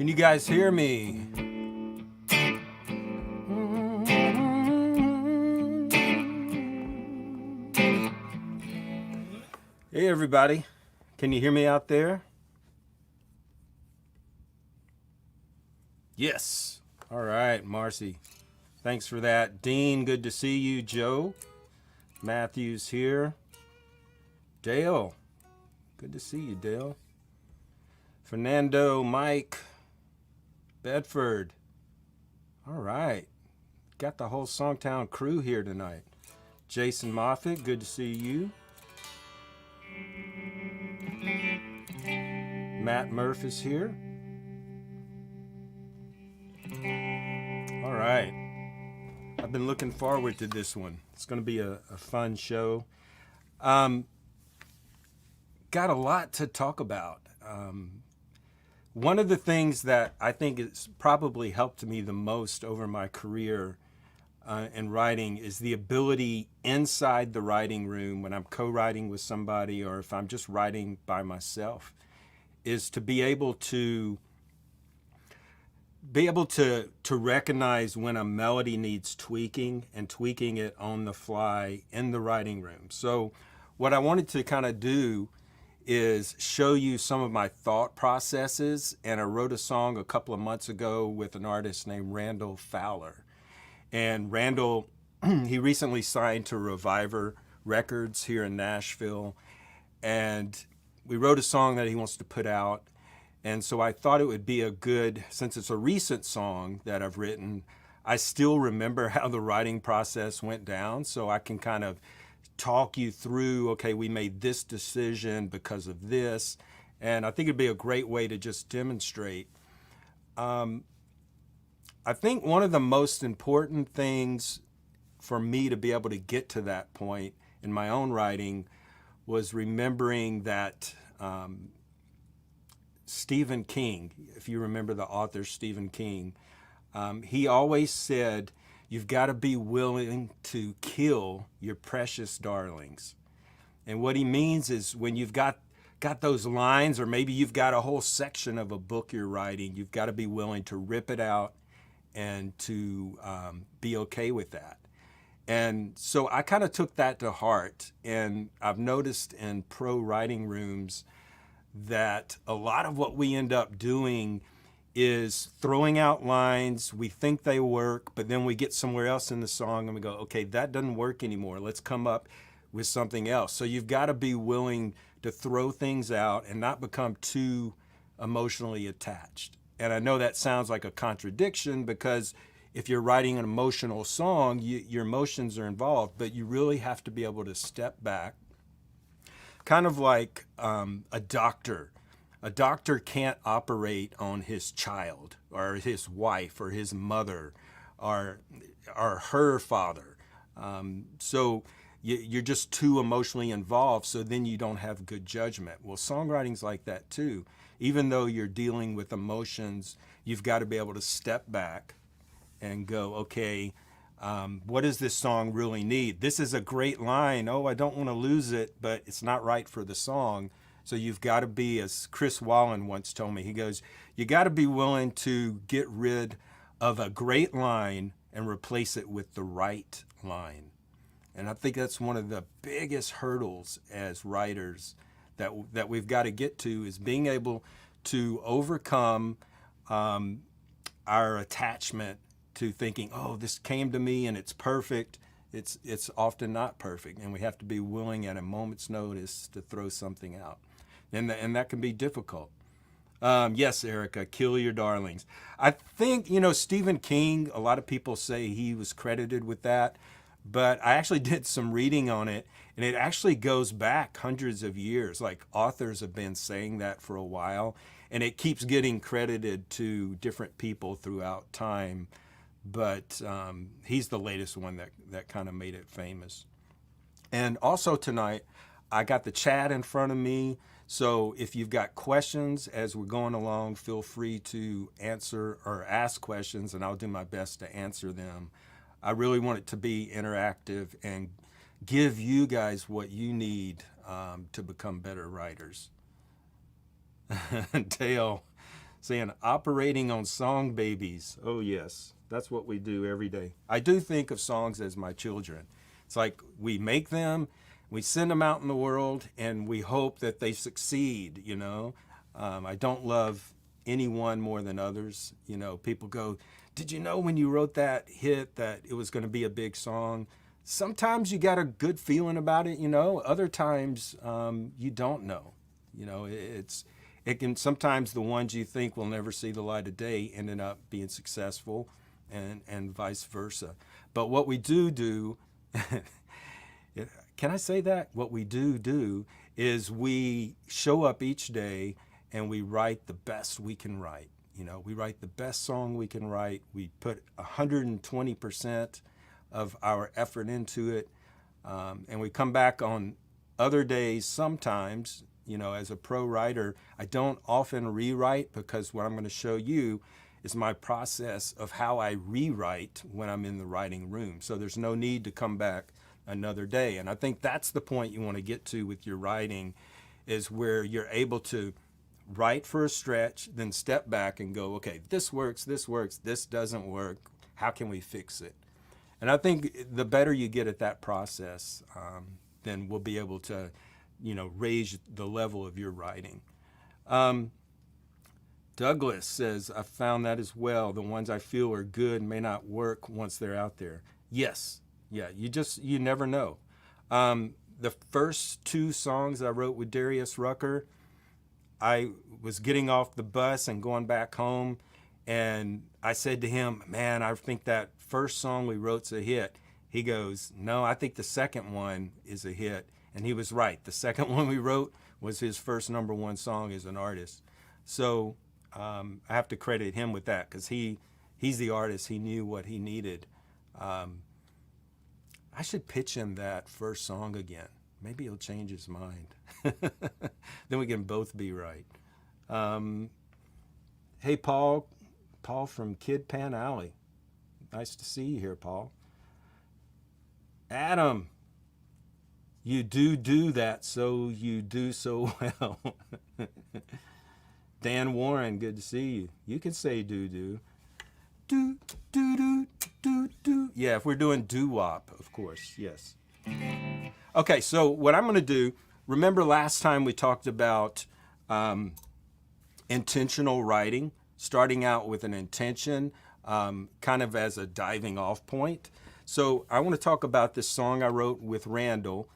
Can you guys hear me? Hey everybody, can you hear me out there? Yes. All right, Marcy. Thanks for that. Dean, good to see you. Joe, Matthew's here. Dale, good to see you, Dale. Fernando, Mike, Bedford. All right. Got the whole SongTown crew here tonight. Jason Moffitt, good to see you. Matt Murph is here. All right. I've been looking forward to this one. It's going to be a fun show. Got a lot to talk about. One of the things that I think has probably helped me the most over my career in writing is the ability inside the writing room when I'm co-writing with somebody or if I'm just writing by myself is to be able to recognize when a melody needs tweaking and tweaking it on the fly in the writing room. So what I wanted to kind of do is show you some of my thought processes. And I wrote a song a couple of months ago with an artist named Randall Fowler. And Randall, he recently signed to Reviver Records here in Nashville. And we wrote a song that he wants to put out. And so I thought it would be a good, since it's a recent song that I've written, I still remember how the writing process went down. So I can kind of talk you through, okay, we made this decision because of this. And I think it'd be a great way to just demonstrate. I think one of the most important things for me to be able to get to that point in my own writing was remembering that Stephen King, if you remember the author Stephen King, he always said, you've got to be willing to kill your precious darlings. And what he means is when you've got those lines, or maybe you've got a whole section of a book you're writing, you've got to be willing to rip it out and to be okay with that. And so I kind of took that to heart. And I've noticed in pro writing rooms that a lot of what we end up doing is throwing out lines. We think they work, but then we get somewhere else in the song and we go, okay, that doesn't work anymore. Let's come up with something else. So you've got to be willing to throw things out and not become too emotionally attached. And I know that sounds like a contradiction because if you're writing an emotional song, your emotions are involved, but you really have to be able to step back. Kind of like a doctor. A doctor can't operate on his child or his wife or his mother or her father. So you're just too emotionally involved, so then you don't have good judgment. Well, songwriting's like that too. Even though you're dealing with emotions, you've got to be able to step back and go, okay, what does this song really need? This is a great line. Oh, I don't want to lose it, but it's not right for the song. So you've got to be, as Chris Wallen once told me, he goes, you got to be willing to get rid of a great line and replace it with the right line. And I think that's one of the biggest hurdles as writers that we've got to get to is being able to overcome our attachment to thinking, oh, this came to me and it's perfect. It's often not perfect, and we have to be willing at a moment's notice to throw something out. And that can be difficult. Yes, Erica, kill your darlings. I think, Stephen King, a lot of people say he was credited with that, but I actually did some reading on it, and it actually goes back hundreds of years. Like authors have been saying that for a while, and it keeps getting credited to different people throughout time. But he's the latest one that kind of made it famous. And also tonight, I got the chat in front of me. So if you've got questions as we're going along, feel free to answer or ask questions, and I'll do my best to answer them. I really want it to be interactive and give you guys what you need to become better writers. Dale saying operating on song babies. Oh, yes, that's what we do every day. I do think of songs as my children. It's like we make them, we send them out in the world, and we hope that they succeed, you know. I don't love anyone more than others. You know, people go, did you know when you wrote that hit that it was going to be a big song? Sometimes you got a good feeling about it, you know. Other times you don't know. You know, it can sometimes the ones you think will never see the light of day ended up being successful, and vice versa. But what we do, can I say that? What we do is we show up each day and we write the best we can write. You know, we write the best song we can write. We put 120% of our effort into it. And we come back on other days sometimes. You know, as a pro writer, I don't often rewrite because what I'm going to show you is my process of how I rewrite when I'm in the writing room. So there's no need to come back another day. And I think that's the point you want to get to with your writing, is where you're able to write for a stretch, then step back and go, okay, this works, this doesn't work. How can we fix it? And I think the better you get at that process, then we'll be able to, you know, raise the level of your writing. Douglas says, I found that as well. The ones I feel are good may not work once they're out there. Yes. Yeah. You never know. The first two songs I wrote with Darius Rucker, I was getting off the bus and going back home, and I said to him, man, I think that first song we wrote's a hit. He goes, no, I think the second one is a hit. And he was right. The second one we wrote was his first #1 song as an artist. So I have to credit him with that, because he's the artist. He knew what he needed. I should pitch him that first song again. Maybe he'll change his mind. Then we can both be right. Hey, Paul from Kid Pan Alley. Nice to see you here, Paul. Adam, you do that, so you do so well. Dan Warren, good to see you. You can say do. Do. Yeah, if we're doing doo-wop, of course, yes. Okay, so what I'm going to do, remember last time we talked about intentional writing, starting out with an intention, kind of as a diving off point. So I want to talk about this song I wrote with Randall.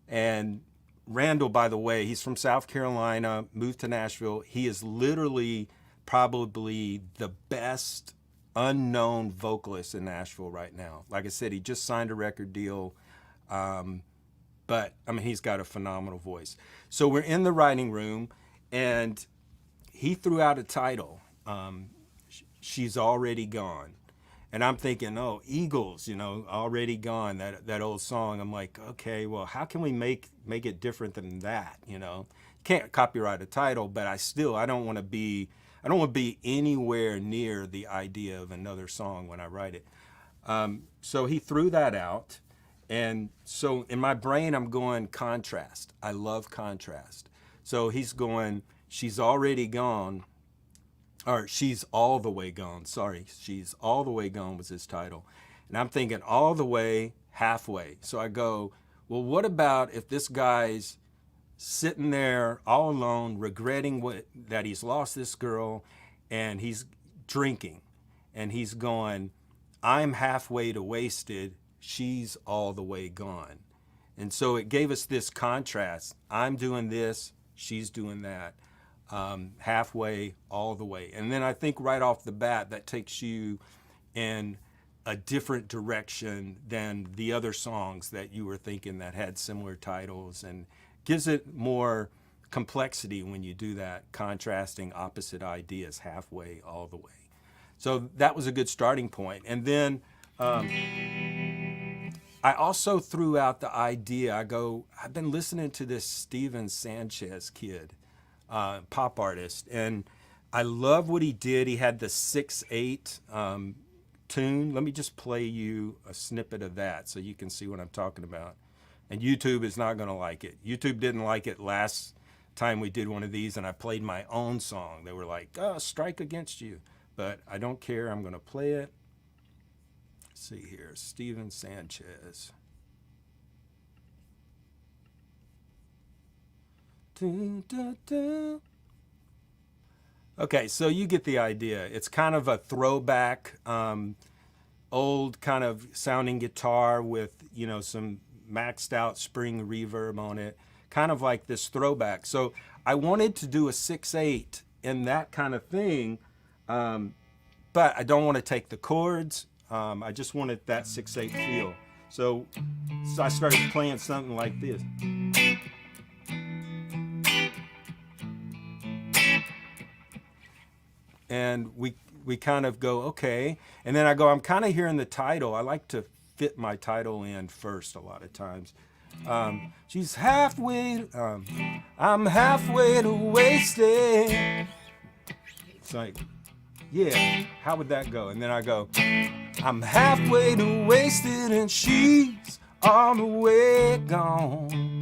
And Randall, by the way, he's from South Carolina, moved to Nashville. He is literally probably the best unknown vocalist in Nashville right now. Like I said, he just signed a record deal. But, I mean, he's got a phenomenal voice. So we're in the writing room, and he threw out a title, She's Already Gone. And I'm thinking, oh, Eagles, you know, Already Gone, that old song. I'm like, okay, well, how can we make it different than that, you know? Can't copyright a title, but I don't want to be anywhere near the idea of another song when I write it. So he threw that out. And so in my brain, I'm going contrast. I love contrast. So he's going, she's already gone, or she's all the way gone. Sorry, she's all the way gone was his title. And I'm thinking all the way, halfway. So I go, well, what about if this guy's sitting there all alone, regretting that he's lost this girl, and he's drinking, and he's going, I'm halfway to wasted, she's all the way gone. And so it gave us this contrast. I'm doing this, she's doing that. Halfway, all the way. And then I think right off the bat, that takes you in a different direction than the other songs that you were thinking that had similar titles, and gives it more complexity when you do that, contrasting opposite ideas halfway, all the way. So that was a good starting point. And then I also threw out the idea. I've been listening to this Steven Sanchez kid, pop artist, and I love what he did. He had the 6/8 tune. Let me just play you a snippet of that so you can see what I'm talking about. And YouTube is not going to like it. YouTube didn't like it last time we did one of these and I played my own song. They were like, oh, strike against you. But I don't care. I'm going to play it. Let's see here. Steven Sanchez. Okay, so you get the idea. It's kind of a throwback, old kind of sounding guitar with, some maxed out spring reverb on it, kind of like this throwback. So I wanted to do a 6/8 in that kind of thing, but I don't want to take the chords. I just wanted that 6/8 feel. So I started playing something like this. And we kind of go, okay. And then I go, I'm kind of hearing the title. I like to fit my title in first a lot of times. She's halfway, I'm halfway to wasted. It's like, yeah, how would that go? And then I go, I'm halfway to wasted and she's all the way gone.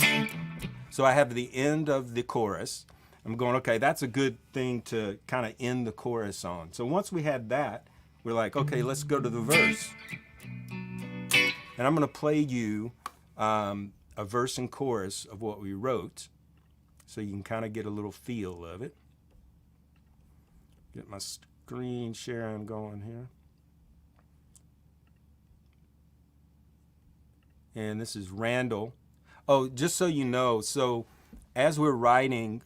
So I have the end of the chorus. I'm going, okay, that's a good thing to kind of end the chorus on. So once we had that, we're like, okay, let's go to the verse. And I'm going to play you a verse and chorus of what we wrote so you can kind of get a little feel of it. Get my screen sharing going here. And this is Randall. Oh, just so you know, so as we're writing,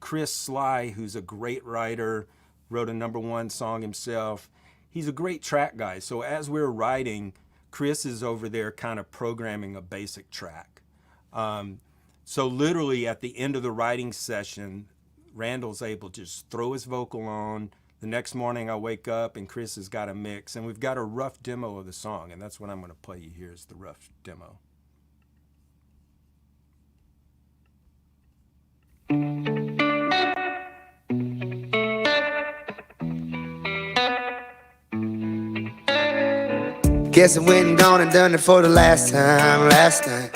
Chris Sly, who's a great writer, wrote a #1 song himself. He's a great track guy. So as we're writing, Chris is over there kind of programming a basic track. So literally at the end of the writing session, Randall's able to just throw his vocal on. The next morning I wake up and Chris has got a mix and we've got a rough demo of the song. And that's what I'm going to play you here is the rough demo. Guess I went and gone and done it for the last night.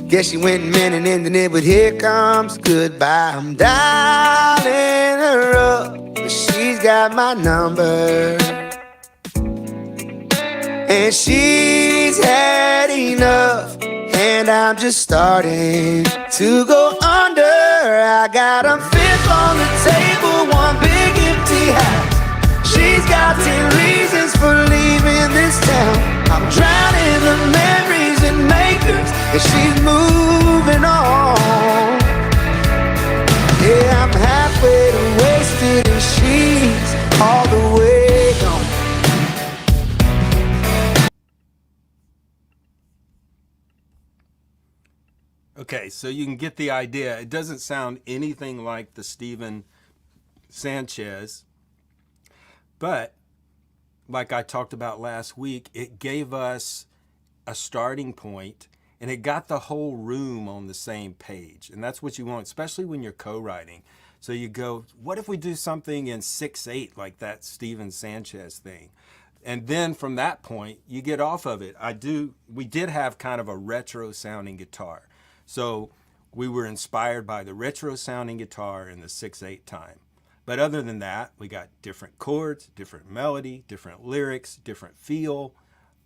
Guess she went and meant and ended it, but here comes goodbye. I'm dialing her up, but she's got my number. And she's had enough, and I'm just starting to go under. I got a fifth on the table, one big empty house. She's got 10 reasons for leaving this town. I'm drowning the memories and makers, and she's moving on. Yeah, I'm halfway to wasted, and she's all the way gone. Okay, so you can get the idea. It doesn't sound anything like the Steven Sanchez, but like I talked about last week, it gave us a starting point and it got the whole room on the same page. And that's what you want, especially when you're co-writing. So you go, what if we do something in 6/8 like that Steven Sanchez thing? And then from that point, you get off of it. We did have kind of a retro sounding guitar. So we were inspired by the retro sounding guitar in the 6/8 time. But other than that, we got different chords, different melody, different lyrics, different feel.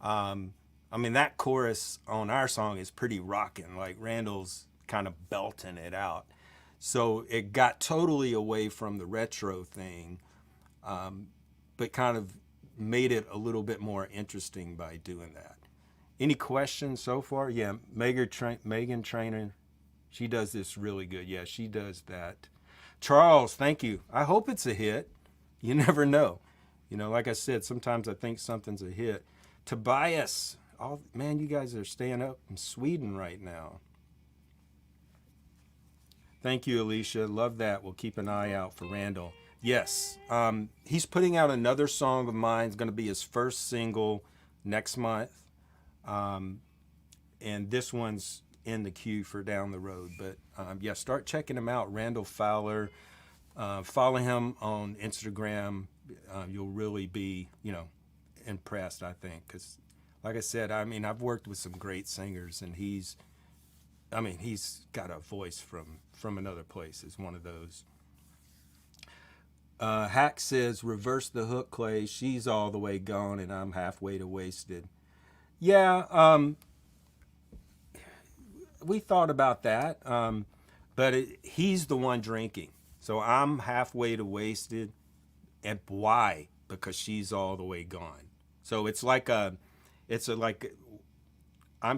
That chorus on our song is pretty rocking, like Randall's kind of belting it out. So it got totally away from the retro thing, but kind of made it a little bit more interesting by doing that. Any questions so far? Yeah, Megan Trainor, she does this really good. Yeah, she does that. Charles, thank you. I hope it's a hit. You never know. Like I said, sometimes I think something's a hit. Tobias, man, you guys are staying up in Sweden right now. Thank you, Alicia. Love that. We'll keep an eye out for Randall. Yes, he's putting out another song of mine. It's going to be his first single next month. And this one's in the queue for down the road. But start checking him out. Randall Fowler. Follow him on Instagram. You'll really be, impressed, I think. Because, like I said, I've worked with some great singers, and he's I mean, he's got a voice from another place. Is one of those. Hack says, reverse the hook, Clay. She's all the way gone and I'm halfway to wasted. Yeah, we thought about that, but he's the one drinking. So I'm halfway to wasted. And why? Because she's all the way gone. So it's like I'm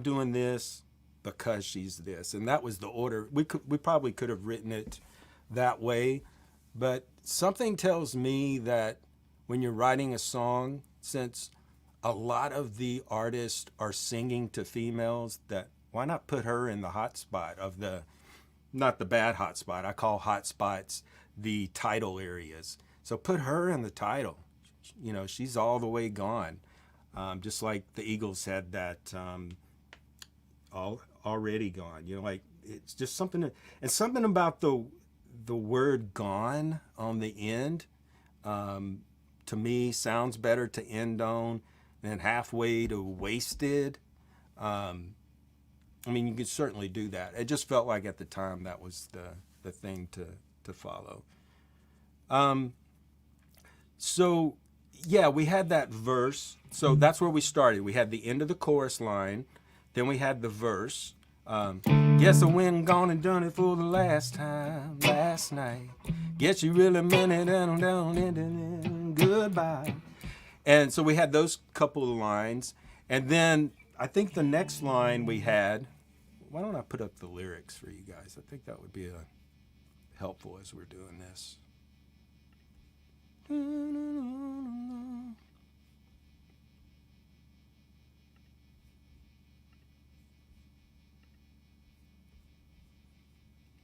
doing this because she's this. And that was the order. We probably could have written it that way. But something tells me that when you're writing a song, since a lot of the artists are singing to females, that why not put her in the hot spot of not the bad hot spot. I call hot spots the title areas. So put her in the title. You know, she's all the way gone. Just like the Eagles had that already gone. You know, like it's just something, and something about the word gone on the end, to me sounds better to end on than halfway to wasted. I mean, you could certainly do that. It just felt like at the time that was the thing to follow. So yeah, we had that verse. So that's where we started. We had the end of the chorus line. Then we had the verse. Guess I went and gone and done it for the last time last night. Guess you really meant it and goodbye. And so we had those couple of lines. And then I think the next line we had, why don't I put up the lyrics for you guys? I think that would be helpful as we're doing this.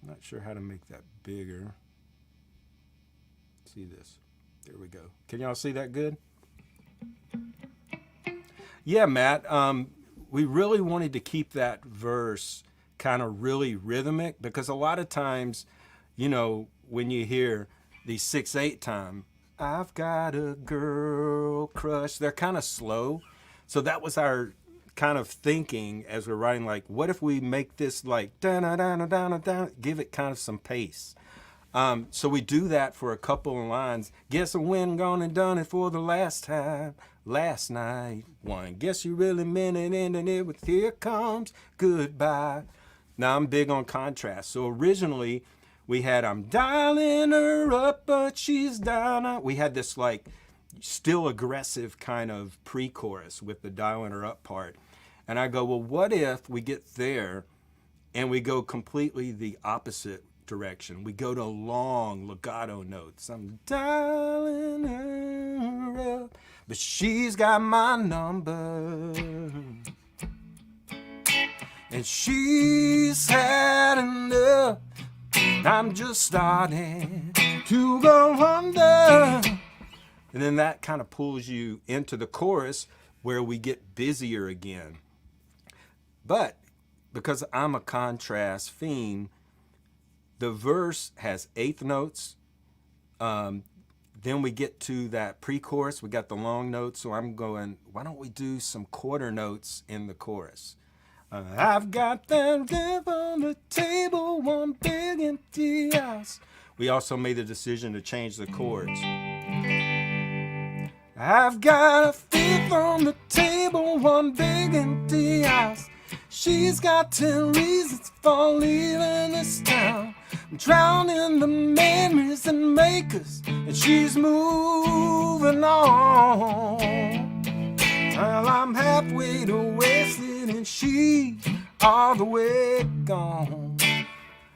Not sure how to make that bigger. See this. There we go. Can y'all see that good? Yeah, Matt. We really wanted to keep that verse kind of really rhythmic, because a lot of times, you know, when you hear the 6/8 time, I've got a girl crush, they're kind of slow. So that was our kind of thinking as we're writing, like, what if we make this like da-na-da-na-da-na-da, give it kind of some pace. So we do that for a couple of lines. Guess I went and gone and done it for the last time last night. One, guess you really meant it, ending it with here comes goodbye. Now I'm big on contrast. So originally we had I'm dialing her up, but she's down. We had this like still aggressive kind of pre-chorus with the dialing her up part. And I go, well, what if we get there and we go completely the opposite direction? We go to long legato notes. I'm dialing her up, but she's got my number. And she's had enough. I'm just starting to go under. And then that kind of pulls you into the chorus where we get busier again. But because I'm a contrast fiend, the verse has eighth notes. Then we get to that pre-chorus. We got the long notes. So I'm going, why don't we do some quarter notes in the chorus? I've got them live on the table, one big empty house. We also made the decision to change the chords. I've got a fifth on the table, one big empty house. She's got 10 reasons for leaving this town. I'm drowning the memories and makers, and she's moving on. Well, I'm halfway to wasted, and she's all the way gone.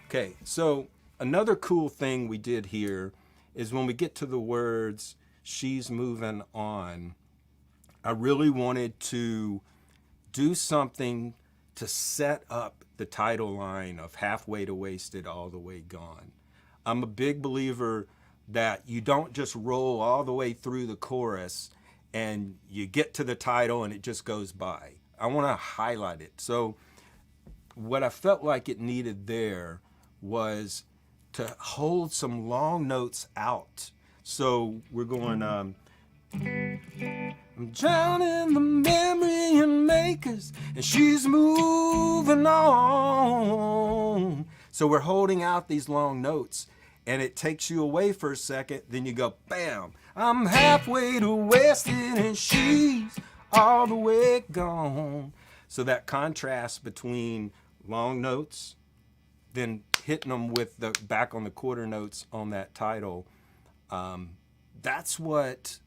Okay, so another cool thing we did here is when we get to the words, she's moving on, I really wanted to do something to set up the title line of halfway to wasted, all the way gone. I'm a big believer that you don't just roll all the way through the chorus and you get to the title and it just goes by. I want to highlight it. So what I felt like it needed there was to hold some long notes out. So we're going, I'm drowning the memory billion makers, and she's moving on. So we're holding out these long notes, and it takes you away for a second. Then you go, bam, I'm halfway to wasted, and she's all the way gone. So that contrast between long notes, then hitting them with the back on the quarter notes on that title, that's what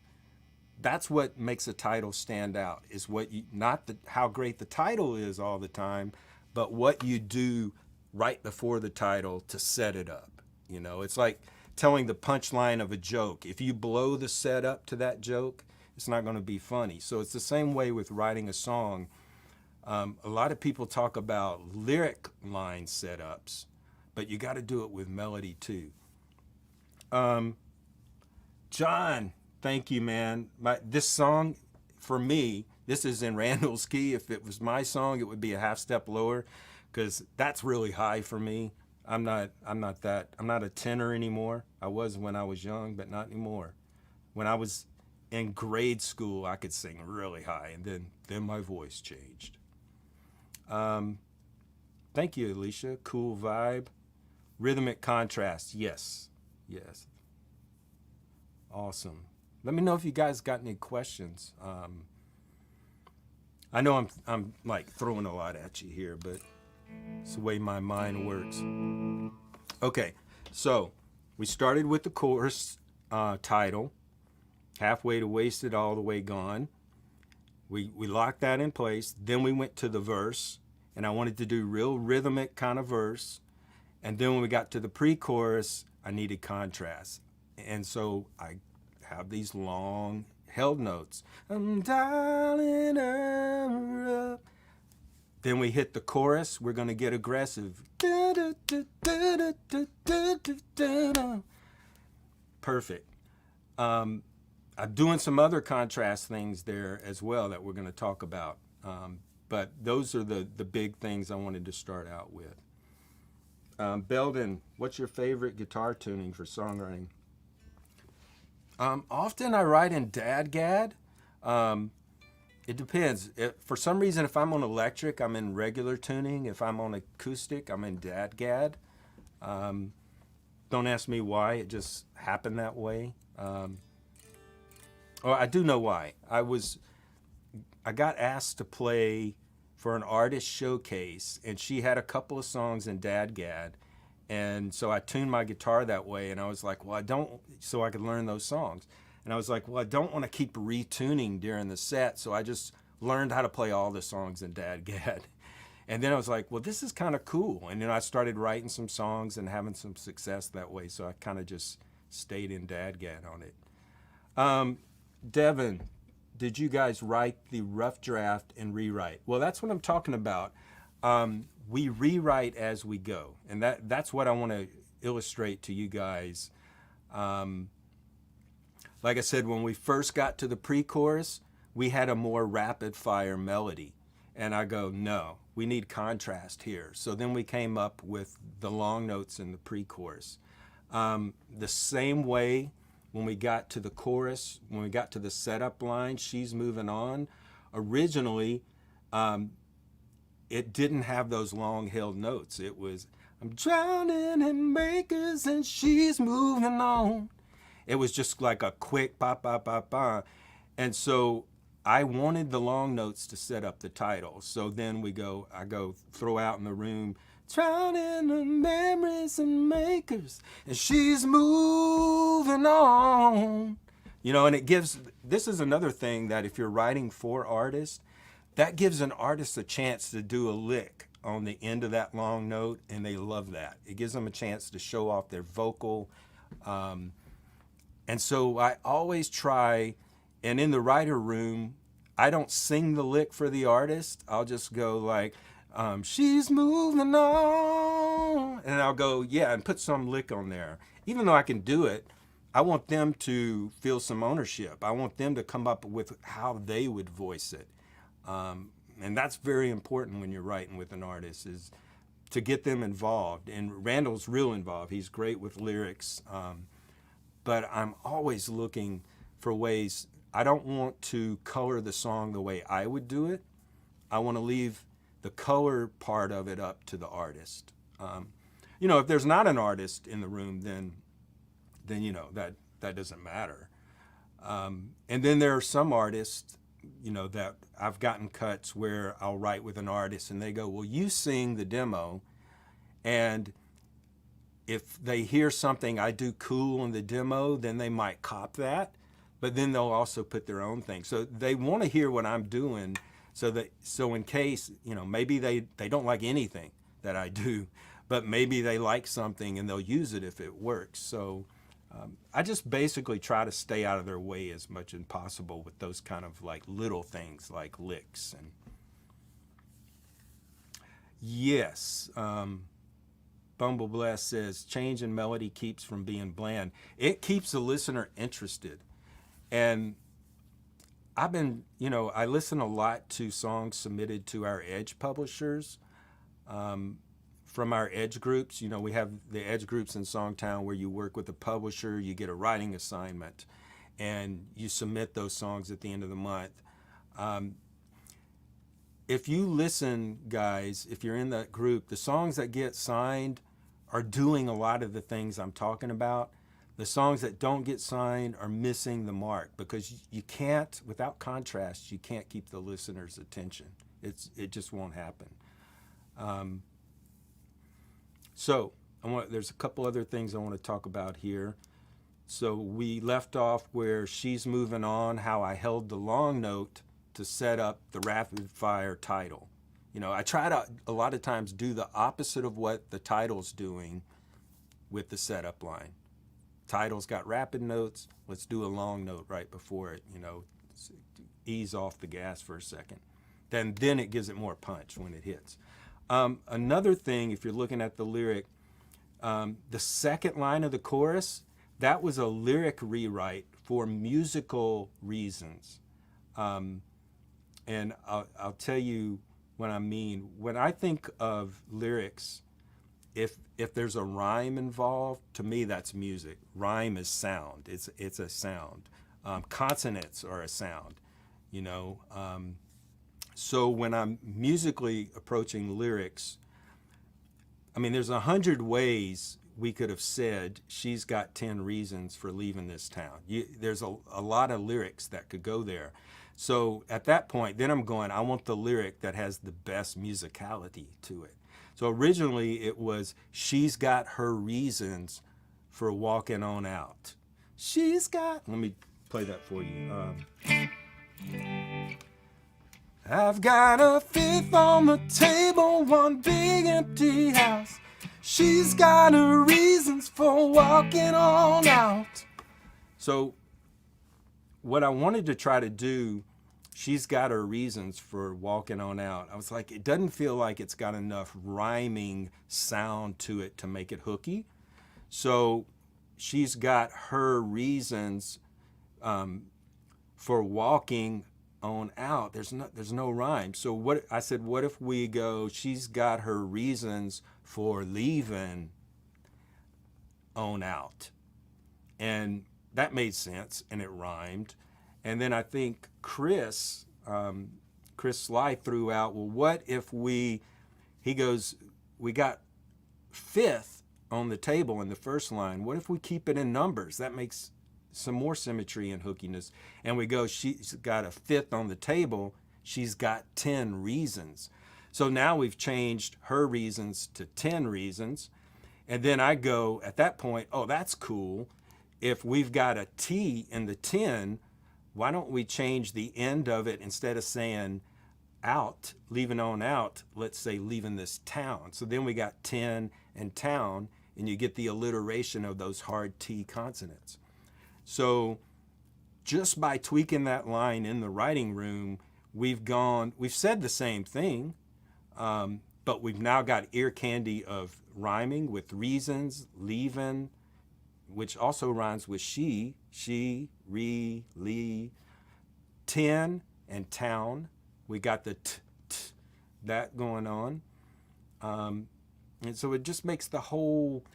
makes a title stand out. Is what you, not how great the title is all the time, but what you do right before the title to set it up. You know, it's like telling the punchline of a joke. If you blow the setup to that joke, it's not going to be funny. So it's the same way with writing a song. A lot of people talk about lyric line setups, but you got to do it with melody too. John, thank you, man. This song, for me, this is in Randall's key. If it was my song, it would be a half step lower, because that's really high for me. I'm not a tenor anymore. I was when I was young, but not anymore. When I was in grade school, I could sing really high, and then my voice changed. Thank you, Alicia. Cool vibe. Rhythmic contrast. Yes. Awesome. Let me know if you guys got any questions. I know I'm like throwing a lot at you here, but it's the way my mind works. Okay, so we started with the chorus title, halfway to wasted, all the way gone. We locked that in place. Then we went to the verse, and I wanted to do real rhythmic kind of verse. And then when we got to the pre-chorus, I needed contrast. And so I have these long held notes. I'm dialing her up. Then we hit the chorus. We're going to get aggressive. Perfect. I'm doing some other contrast things there as well that we're going to talk about. But those are the big things I wanted to start out with. Belden, what's your favorite guitar tuning for songwriting? Often I write in dadgad. It depends. For some reason, if I'm on electric, I'm in regular tuning. If I'm on acoustic, I'm in dadgad. Don't ask me why. It just happened that way. I do know why. I got asked to play for an artist showcase, and she had a couple of songs in dadgad. And so I tuned my guitar that way, and I was like, so I could learn those songs. And I was like, I don't want to keep retuning during the set, so I just learned how to play all the songs in dadgad. And then I was like, this is kind of cool. And then I started writing some songs and having some success that way, so I kind of just stayed in dadgad on it. Devin, did you guys write the rough draft and rewrite? Well, that's what I'm talking about. We rewrite as we go, and that's what I want to illustrate to you guys. Like I said, when we first got to the pre-chorus, we had a more rapid-fire melody, and I go, no, we need contrast here. So then we came up with the long notes in the pre-chorus. The same way when we got to the chorus, when we got to the setup line, she's moving on, originally, it didn't have those long held notes. It was, I'm drowning in makers and she's moving on. It was just like a quick ba ba ba ba. And so I wanted the long notes to set up the title. So then I go throw out in the room, drowning in memories and makers and she's moving on. And this is another thing that if you're writing for artists, that gives an artist a chance to do a lick on the end of that long note, and they love that. It gives them a chance to show off their vocal. And so I always try, and in the writer room, I don't sing the lick for the artist. I'll just go like, she's moving on. And I'll go, and put some lick on there. Even though I can do it, I want them to feel some ownership. I want them to come up with how they would voice it. And that's very important when you're writing with an artist, is to get them involved. And Randall's real involved. He's great with lyrics. But I'm always looking for ways. I don't want to color the song the way I would do it. I want to leave the color part of it up to the artist. You know, if there's not an artist in the room, then you know, that doesn't matter. And then there are some artists, you know, that I've gotten cuts where I'll write with an artist and they go, well, you sing the demo, and if they hear something I do cool in the demo, then they might cop that, but then they'll also put their own thing. So they want to hear what I'm doing, so in case, you know, maybe they don't like anything that I do, but maybe they like something and they'll use it if it works. So I just basically try to stay out of their way as much as possible with those kind of like little things like licks. And yes, Bumblebless says, change in melody keeps from being bland. It keeps the listener interested. And I've been, you know, I listen a lot to songs submitted to our Edge publishers from our Edge groups. You know, we have the Edge groups in SongTown where you work with a publisher, you get a writing assignment, and you submit those songs at the end of the month. If you listen, guys, if you're in that group, the songs that get signed are doing a lot of the things I'm talking about. The songs that don't get signed are missing the mark, because you can't, without contrast, you can't keep the listener's attention. It just won't happen. So there's a couple other things I want to talk about here. So we left off where she's moving on, how I held the long note to set up the rapid fire title. You know, I try to a lot of times do the opposite of what the title's doing with the setup line. Title's got rapid notes, let's do a long note right before it, you know, ease off the gas for a second. Then it gives it more punch when it hits. Another thing, if you're looking at the lyric, the second line of the chorus, that was a lyric rewrite for musical reasons. And I'll tell you what I mean. When I think of lyrics, if there's a rhyme involved, to me that's music. Rhyme is sound. It's a sound. Consonants are a sound, you know. So when I'm musically approaching lyrics, I mean, there's 100 ways we could have said she's got 10 reasons for leaving this town. There's a lot of lyrics that could go there. So at that point, then I'm going, I want the lyric that has the best musicality to it. So originally it was, she's got her reasons for walking on out. She's got, let me play that for you. I've got a fifth on the table, one big empty house. She's got her reasons for walking on out. So what I wanted to try to do, she's got her reasons for walking on out. I was like, it doesn't feel like it's got enough rhyming sound to it to make it hooky. So she's got her reasons for walking on out. There's no rhyme. So what I said, what if we go, she's got her reasons for leaving on out. And that made sense, and it rhymed. And then I think Chris Sly threw out, well, what if he goes, we got fifth on the table in the first line. What if we keep it in numbers? That makes some more symmetry and hookiness. And we go, she's got a fifth on the table. She's got 10 reasons. So now we've changed her reasons to 10 reasons. And then I go, at that point, oh, that's cool. If we've got a T in the 10, why don't we change the end of it, instead of saying out, leaving on out, let's say leaving this town. So then we got 10 and town, and you get the alliteration of those hard T consonants. So just by tweaking that line in the writing room, we've said the same thing, but we've now got ear candy of rhyming with reasons, leaving, which also rhymes with she, re, lee, 10 and town. We got the that going on. And so it just makes the whole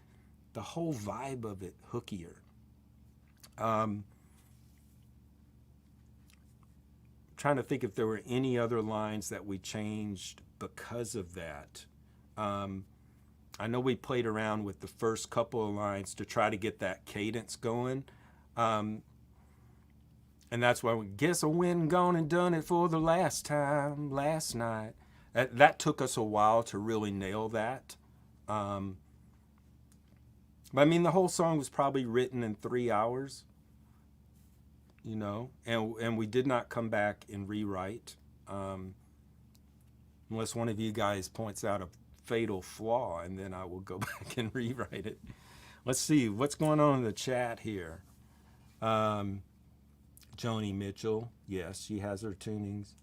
vibe of it hookier. trying to think if there were any other lines that we changed because of that. I know we played around with the first couple of lines to try to get that cadence going. And that's why we guess I went and gone and done it for the last time, last night. That took us a while to really nail that. But I mean, the whole song was probably written in 3 hours, you know, and we did not come back and rewrite, unless one of you guys points out a fatal flaw, and then I will go back and rewrite it. Let's see what's going on in the chat here. Joni Mitchell, yes, she has her tunings.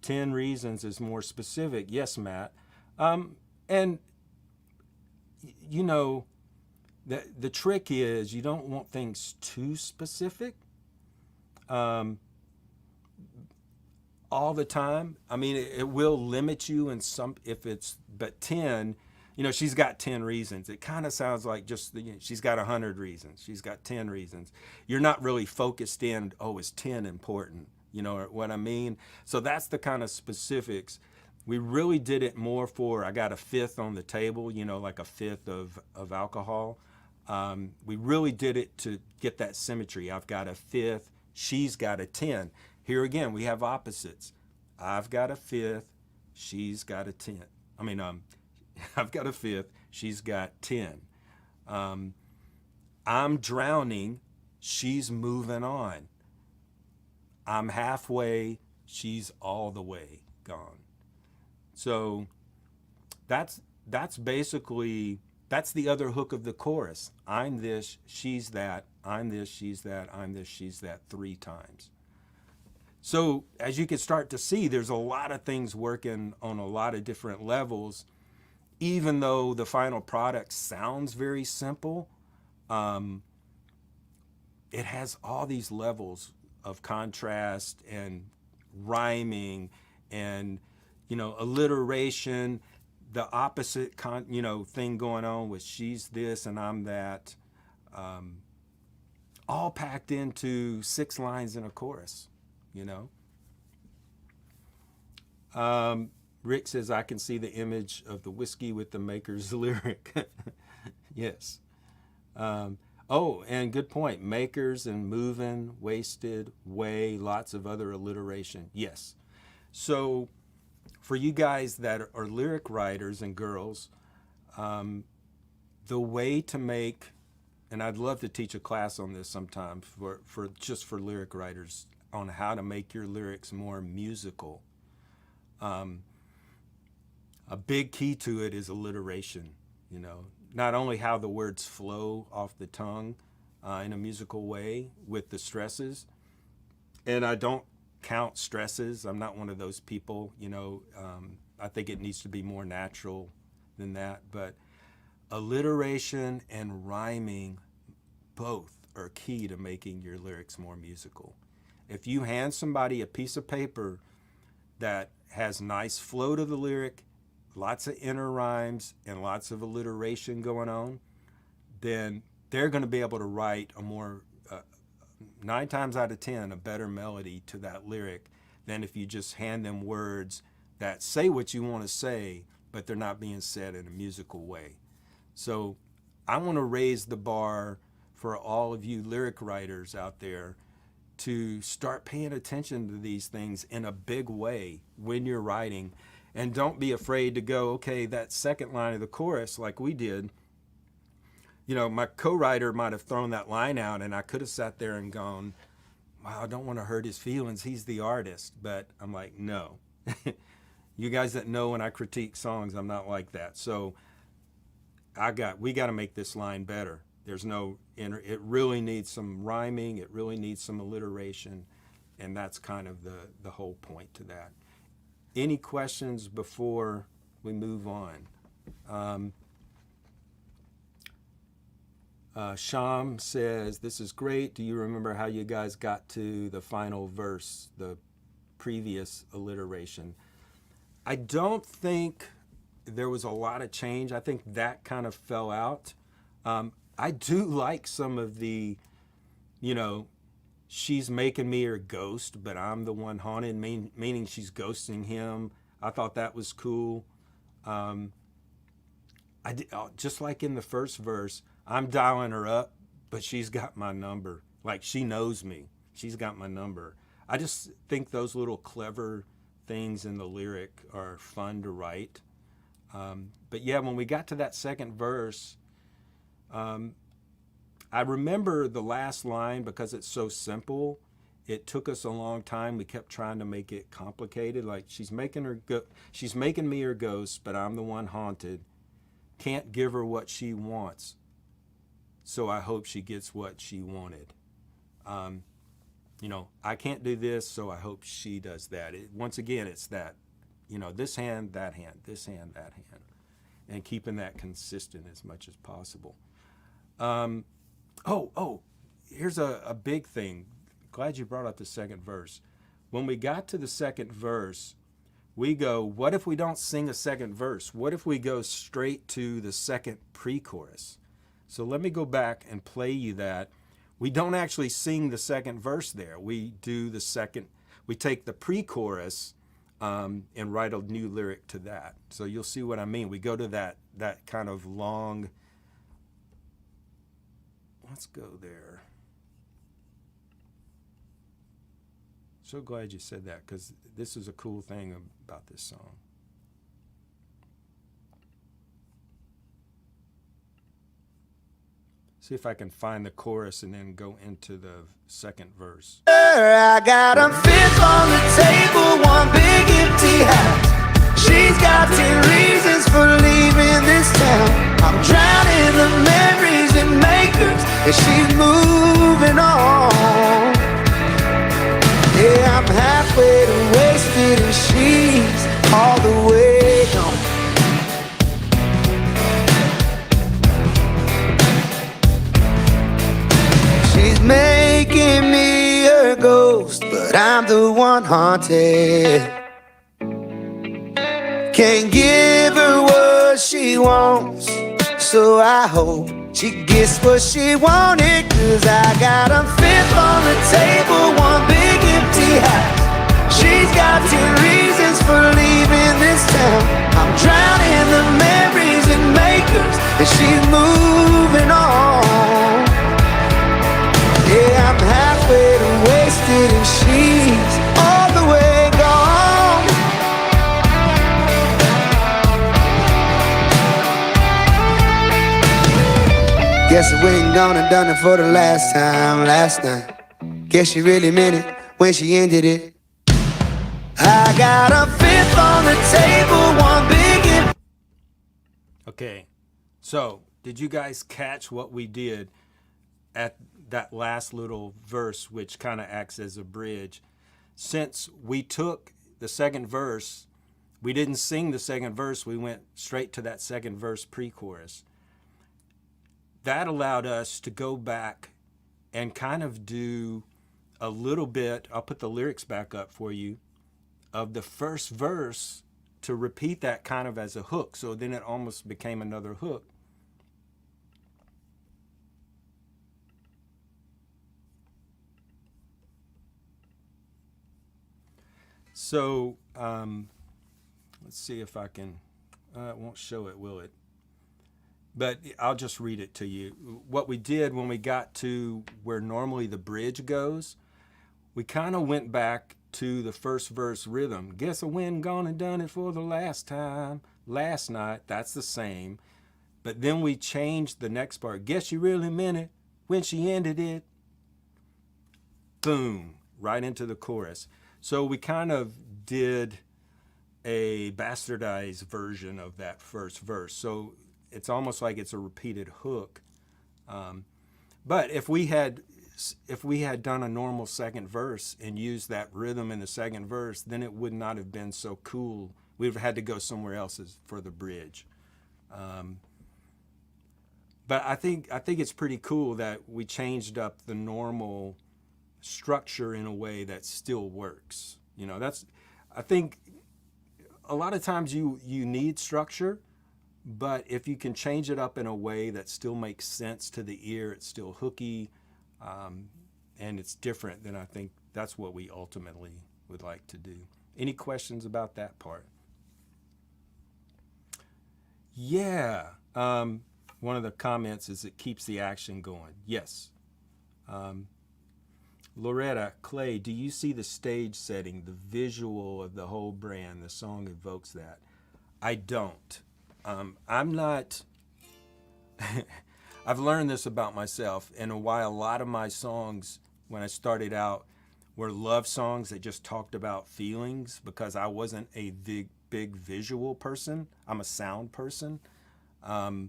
10 Reasons is more specific. Yes, Matt. And, you know, the trick is you don't want things too specific all the time. I mean, it will limit you in some, if it's, but 10, you know, she's got 10 reasons. It kind of sounds like just, she's got 100 reasons. She's got 10 reasons. You're not really focused in, oh, is 10 important? You know what I mean? So that's the kind of specifics. We really did it more for, I got a fifth on the table, you know, like a fifth of alcohol. We really did it to get that symmetry. I've got a fifth, she's got a 10. Here again, we have opposites. I've got a fifth, she's got a 10. I mean, I've got a fifth, she's got 10. I'm drowning, she's moving on. I'm halfway, she's all the way gone. So that's basically, that's the other hook of the chorus. I'm this, she's that, I'm this, she's that, I'm this, she's that 3 times. So as you can start to see, there's a lot of things working on a lot of different levels. Even though the final product sounds very simple, it has all these levels of contrast and rhyming and, you know, alliteration, the opposite thing going on with she's this and I'm that, all packed into 6 lines in a chorus, you know. Rick says, I can see the image of the whiskey with the maker's lyric. Yes. Oh, and good point. Makers and moving, wasted, way, lots of other alliteration. Yes. So for you guys that are lyric writers and girls, the way to make, and I'd love to teach a class on this sometime for just for lyric writers on how to make your lyrics more musical. A big key to it is alliteration, you know. Not only how the words flow off the tongue in a musical way with the stresses. And I don't count stresses. I'm not one of those people, you know. I think it needs to be more natural than that. But alliteration and rhyming both are key to making your lyrics more musical. If you hand somebody a piece of paper that has nice flow to the lyric, lots of inner rhymes and lots of alliteration going on, then they're going to be able to write a more, 9 times out of 10, a better melody to that lyric than if you just hand them words that say what you want to say, but they're not being said in a musical way. So I want to raise the bar for all of you lyric writers out there to start paying attention to these things in a big way when you're writing. And don't be afraid to go, okay, that second line of the chorus, like we did, you know, my co-writer might have thrown that line out and I could have sat there and gone, wow, I don't want to hurt his feelings. He's the artist. But I'm like, no. You guys that know when I critique songs, I'm not like that. So we got to make this line better. There's no it really needs some rhyming. It really needs some alliteration. And that's kind of the whole point to that. Any questions before we move on? Sham says, this is great. Do you remember how you guys got to the final verse, the previous alliteration? I don't think there was a lot of change. I think that kind of fell out. I do like some of the, you know, she's making me her ghost, but I'm the one haunted, meaning she's ghosting him. I thought that was cool. Just like in the first verse, I'm dialing her up, but she's got my number. Like, she knows me. She's got my number. I just think those little clever things in the lyric are fun to write. But yeah, when we got to that second verse, I remember the last line because it's so simple. It took us a long time. We kept trying to make it complicated. Like, she's making me her ghost, but I'm the one haunted. Can't give her what she wants, so I hope she gets what she wanted. I can't do this, so I hope she does that. Once again, it's that, this hand, that hand, this hand, that hand, and keeping that consistent as much as possible. Here's a big thing. Glad you brought up the second verse. When we got to the second verse, we go, what if we don't sing a second verse? What if we go straight to the second pre-chorus? So let me go back and play you that. We don't actually sing the second verse there. We take the pre-chorus and write a new lyric to that. So you'll see what I mean. We go to that kind of long, let's go there. So glad you said that, because this is a cool thing about this song. See if I can find the chorus and then go into the second verse. I got a fifth on the table, one big empty house. She's got 10 reasons for leaving this town. I'm drowning the memories and makers, and she's moving on. Yeah, I'm halfway to wasted, and she's all the way gone. She's making me her ghost, but I'm the one haunted. Can't give her what she wants, so I hope she gets what she wanted. 'Cause I got a fifth on the table, one big empty house. She's got 10 reasons for leaving this town. I'm drowning the memories and makers, and she's moving on. Yeah, I'm halfway to wasted, and she's all the way gone. Guess we ain't gone and done it for the last time, last night. Guess she really meant it when she ended it. I got a fifth on the table, one big. Okay, so did you guys catch what we did at that last little verse, which kind of acts as a bridge? Since we took the second verse, we didn't sing the second verse, we went straight to that second verse pre-chorus. That allowed us to go back and kind of do a little bit, I'll put the lyrics back up for you, of the first verse to repeat that kind of as a hook. So then it almost became another hook. So let's see if I can, it won't show it, will it? But I'll just read it to you. What we did when we got to where normally the bridge goes, we kind of went back to the first verse rhythm. Guess I went and gone and done it for the last time, last night. That's the same. But then we changed the next part. Guess you really meant it when she ended it. Boom, right into the chorus. So we kind of did a bastardized version of that first verse. So it's almost like it's a repeated hook. But if we had done a normal second verse and used that rhythm in the second verse, then it would not have been so cool. We'd have had to go somewhere else for the bridge. But I think it's pretty cool that we changed up the normal structure in a way that still works. I think a lot of times you need structure, but if you can change it up in a way that still makes sense to the ear, it's still hooky, and it's different than I think that's what we ultimately would like to do. Any questions about that part? Yeah. One of the comments is it keeps the action going. Yes. Loretta, Clay, do you see the stage setting, the visual of the whole brand? The song evokes that. I don't. I'm not... I've learned this about myself, and while a lot of my songs, when I started out, were love songs that just talked about feelings, because I wasn't a big visual person. I'm a sound person. And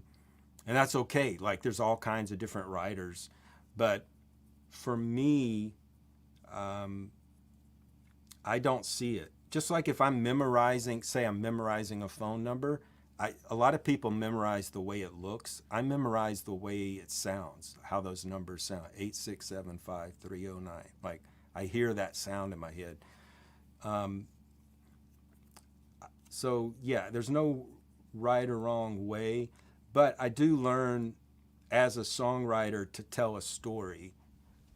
that's okay. Like, there's all kinds of different writers. But for me, I don't see it. Just like if I'm memorizing, say I'm memorizing a phone number, a lot of people memorize the way it looks. I memorize the way it sounds, how those numbers sound, 8675309. Like, I hear that sound in my head. So yeah, there's no right or wrong way, but I do learn as a songwriter to tell a story,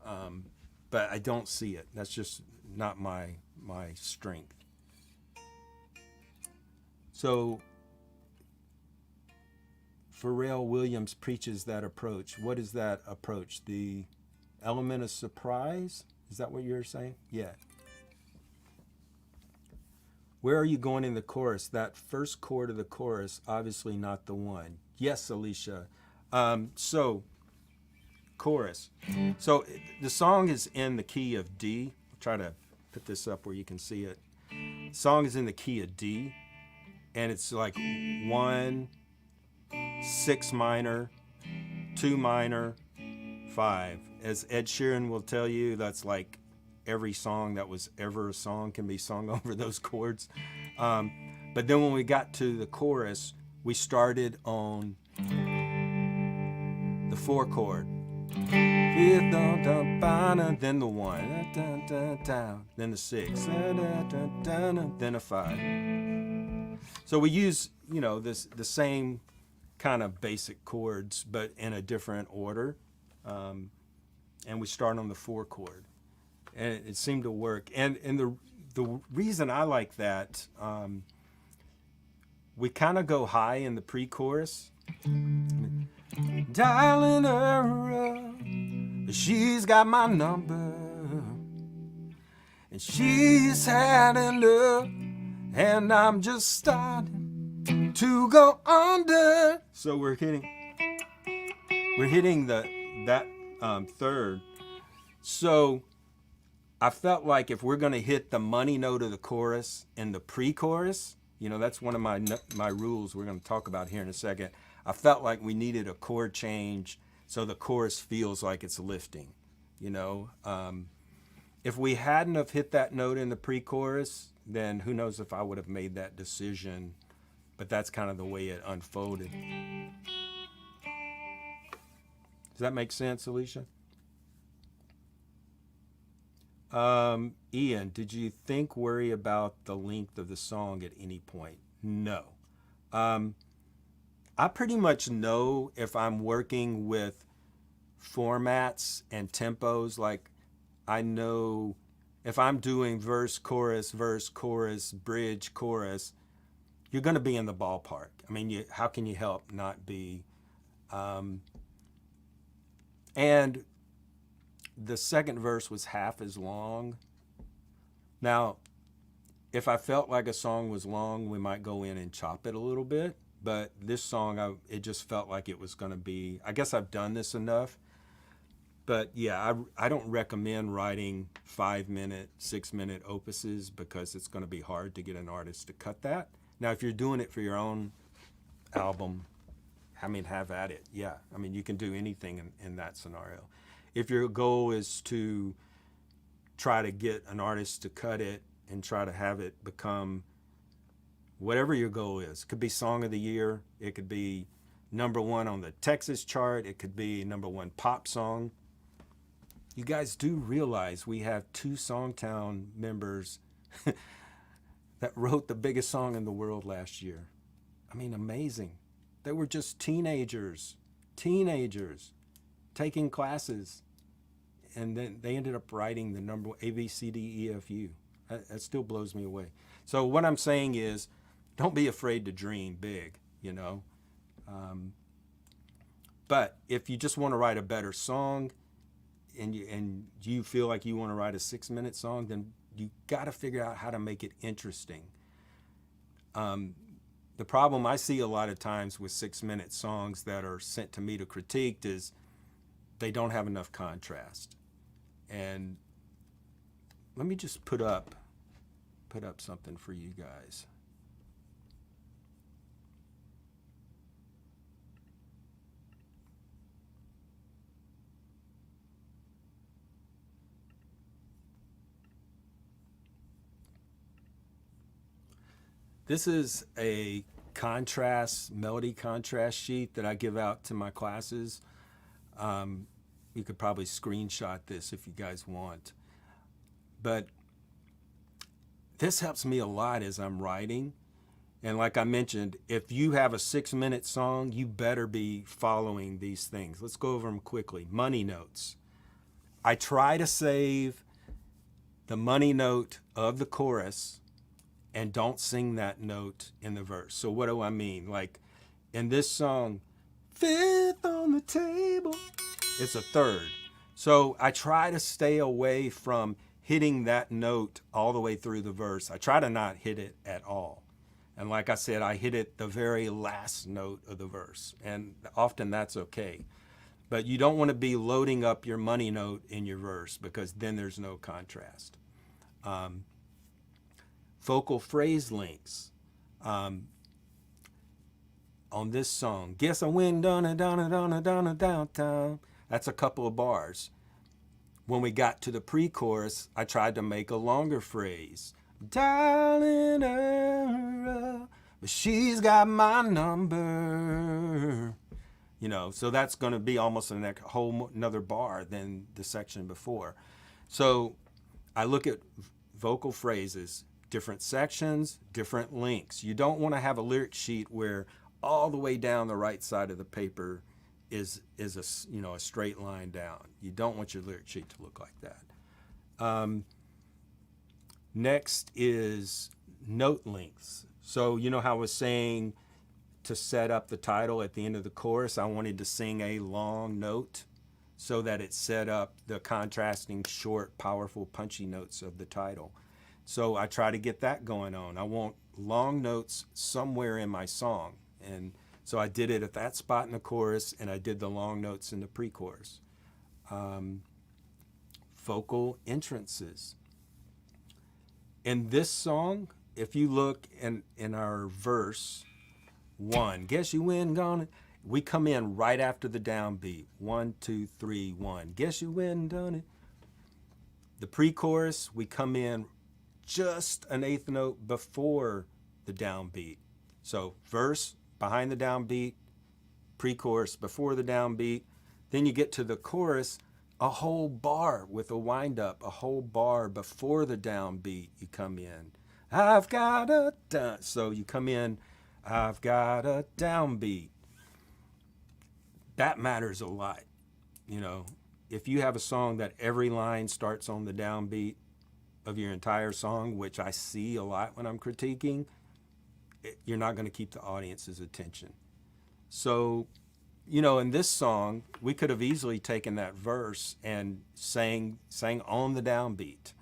but I don't see it. That's just not my strength. So Pharrell Williams preaches that approach. What is that approach? The element of surprise? Is that what you're saying? Yeah. Where are you going in the chorus? That first chord of the chorus, obviously not the one. Yes, Alicia. So, chorus. So the song is in the key of D. I'll try to put this up where you can see it. The song is in the key of D, and it's like 1, 6 minor, 2 minor, 5. As Ed Sheeran will tell you, that's like every song that was ever a song can be sung over those chords. But then when we got to the chorus, we started on the 4 chord. Then the 1, then the 6, then a 5. So we use, the same kind of basic chords, but in a different order. And we start on the 4 chord. And it seemed to work. And the reason I like that, we kind of go high in the pre-chorus. Dialing her up, she's got my number, and she's had enough, and I'm just starting to go under. So we're hitting that third. So I felt like if we're going to hit the money note of the chorus in the pre-chorus, that's one of my rules we're going to talk about here in a second. I felt like we needed a chord change so the chorus feels like it's lifting. If we hadn't have hit that note in the pre-chorus, then who knows if I would have made that decision. But that's kind of the way it unfolded. Does that make sense, Alicia? Ian, did you worry about the length of the song at any point? No. I pretty much know if I'm working with formats and tempos. Like, I know if I'm doing verse, chorus, bridge, chorus, you're going to be in the ballpark. I mean, how can you help not be? And the second verse was half as long. Now, if I felt like a song was long, we might go in and chop it a little bit. But this song, it just felt like it was going to be, I guess I've done this enough. But yeah, I don't recommend writing 5-minute, 6-minute opuses because it's going to be hard to get an artist to cut that. Now, if you're doing it for your own album, have at it. Yeah, you can do anything in that scenario. If your goal is to try to get an artist to cut it and try to have it become whatever your goal is, it could be Song of the Year, it could be #1 on the Texas chart, it could be #1 pop song. You guys do realize we have 2 SongTown members that wrote the biggest song in the world last year. Amazing. They were just teenagers taking classes and then they ended up writing the number A, B, C, D, E, F, U. That still blows me away. So what I'm saying is, don't be afraid to dream big, you know. But if you just want to write a better song, and you feel like you want to write a 6-minute song, then you got to figure out how to make it interesting. The problem I see a lot of times with 6-minute songs that are sent to me to critique is they don't have enough contrast. And let me just put up something for you guys. This is a melody contrast sheet that I give out to my classes. You could probably screenshot this if you guys want. But this helps me a lot as I'm writing. And like I mentioned, if you have a 6-minute song, you better be following these things. Let's go over them quickly. Money notes. I try to save the money note of the chorus and don't sing that note in the verse. So what do I mean? Like in this song, fifth on the table, it's a third. So I try to stay away from hitting that note all the way through the verse. I try to not hit it at all. And like I said, I hit it the very last note of the verse. And often that's okay. But you don't want to be loading up your money note in your verse because then there's no contrast. Vocal phrase links. On this song, guess I went downtown. That's a couple of bars. When we got to the pre-chorus, I tried to make a longer phrase. Dialing her up, but she's got my number. You know, so that's going to be almost a whole another bar than the section before. So I look at vocal phrases, different sections, different links. You don't want to have a lyric sheet where all the way down the right side of the paper is a straight line down. You don't want your lyric sheet to look like that. Next is note lengths. So you know how I was saying to set up the title at the end of the chorus, I wanted to sing a long note so that it set up the contrasting, short, powerful, punchy notes of the title. So I try to get that going on. I want long notes somewhere in my song. And so I did it at that spot in the chorus, and I did the long notes in the pre-chorus. Vocal entrances. In this song, if you look in our verse 1, guess you win, gone. We come in right after the downbeat. 1, 2, 3, 1. Guess you win, done it. The pre-chorus, we come in just an eighth note before the downbeat. So verse behind the downbeat, pre-chorus before the downbeat. Then you get to the chorus, a whole bar with a wind up, a whole bar before the downbeat. You come in, I've got a down. So you come in, I've got a downbeat. That matters a lot. You know, if you have a song that every line starts on the downbeat of your entire song, which I see a lot when I'm critiquing, you're not going to keep the audience's attention. So, you know, in this song, we could have easily taken that verse and sang on the downbeat.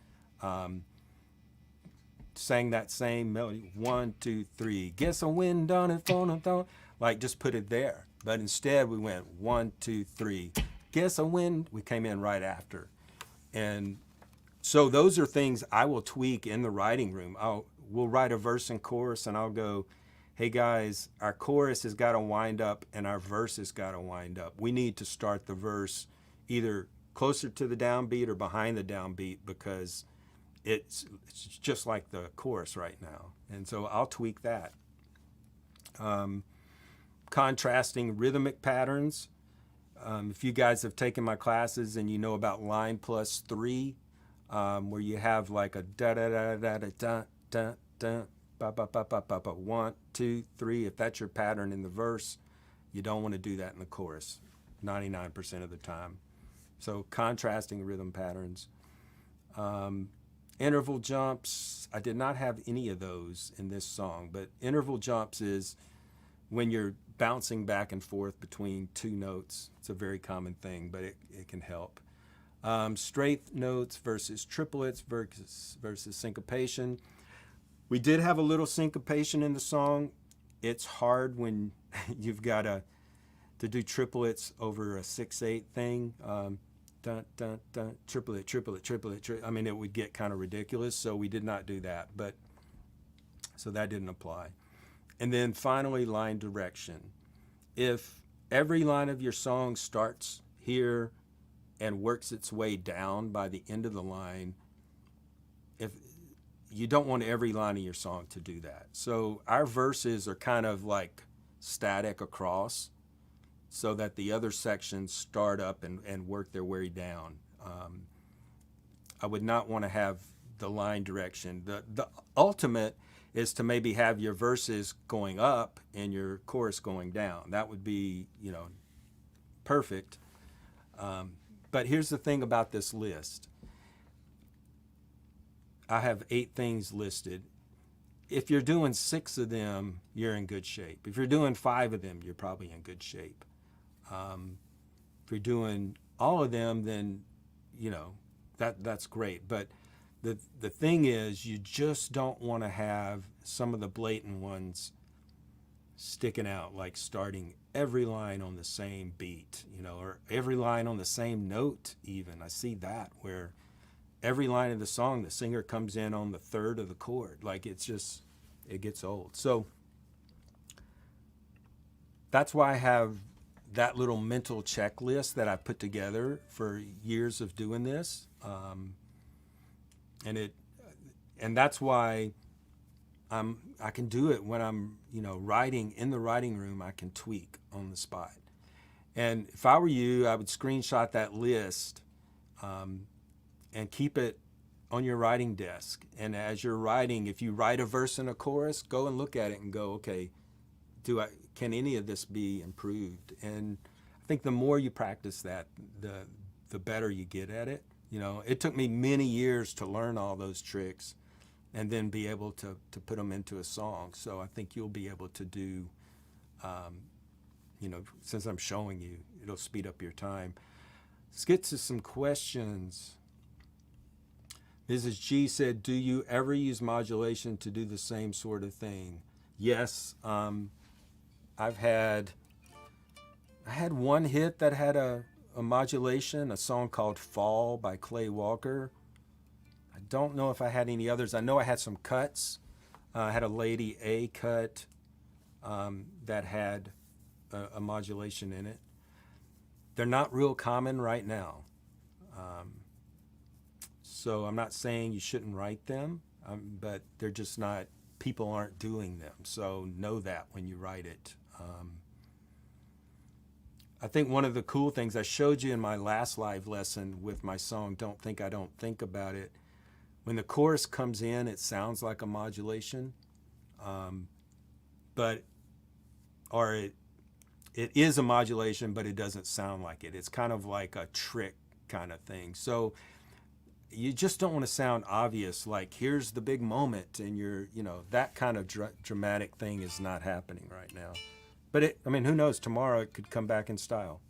Sang that same melody, 1, 2, 3. Guess I win, done it, phone, like just put it there. But instead we went 1, 2, 3. Guess I win. We came in right after. And so those are things I will tweak in the writing room. We'll write a verse and chorus, and I'll go, hey guys, our chorus has got to wind up and our verse has got to wind up. We need to start the verse either closer to the downbeat or behind the downbeat because it's just like the chorus right now. And so I'll tweak that. Contrasting rhythmic patterns. If you guys have taken my classes and you know about line plus 3, where you have like a da da da da da da da da ba ba ba ba ba ba 1, 2, 3. If that's your pattern in the verse, you don't want to do that in the chorus 99% of the time. So contrasting rhythm patterns. Interval jumps, I did not have any of those in this song, but interval jumps is when you're bouncing back and forth between two notes. It's a very common thing, but it can help. Straight notes versus triplets versus syncopation. We did have a little syncopation in the song. It's hard when you've got to do triplets over a 6/8 thing. Dun, dun, dun, triplet, triplet, triplet. I mean, it would get kind of ridiculous, so we did not do that. But so that didn't apply. And then finally, line direction. If every line of your song starts here and works its way down by the end of the line, if you don't want every line of your song to do that. So our verses are kind of like static across, so that the other sections start up and work their way down. I would not want to have the line direction. The ultimate is to maybe have your verses going up and your chorus going down. That would be, perfect. But here's the thing about this list. I have 8 things listed. If you're doing 6 of them, you're in good shape. If you're doing 5 of them, you're probably in good shape. If you're doing all of them, then, that's great. But the thing is, you just don't want to have some of the blatant ones sticking out, like starting every line on the same beat, or every line on the same note even. I see that where every line of the song, the singer comes in on the 3rd of the chord. Like it gets old. So that's why I have that little mental checklist that I put together for years of doing this. And that's why I can do it when I'm, writing in the writing room. I can tweak on the spot. And if I were you, I would screenshot that list and keep it on your writing desk. And as you're writing, if you write a verse and a chorus, go and look at it and go, okay, can any of this be improved? And I think the more you practice that, the better you get at it. It took me many years to learn all those tricks and then be able to put them into a song. So I think you'll be able to do, since I'm showing you, it'll speed up your time. Let's get to some questions. Mrs. G said, do you ever use modulation to do the same sort of thing? Yes. I had one hit that had a modulation, a song called Fall by Clay Walker. I don't know if I had any others. I know I had some cuts. I had a Lady A cut that had a modulation in it. They're not real common right now. So I'm not saying you shouldn't write them, but they're just not, people aren't doing them. So know that when you write it. I think one of the cool things I showed you in my last live lesson with my song, Don't Think I Don't Think About It, when the chorus comes in, it sounds like a modulation, it is a modulation, but it doesn't sound like it. It's kind of like a trick kind of thing. So you just don't want to sound obvious, like here's the big moment, and that kind of dramatic thing is not happening right now. But who knows? Tomorrow it could come back in style.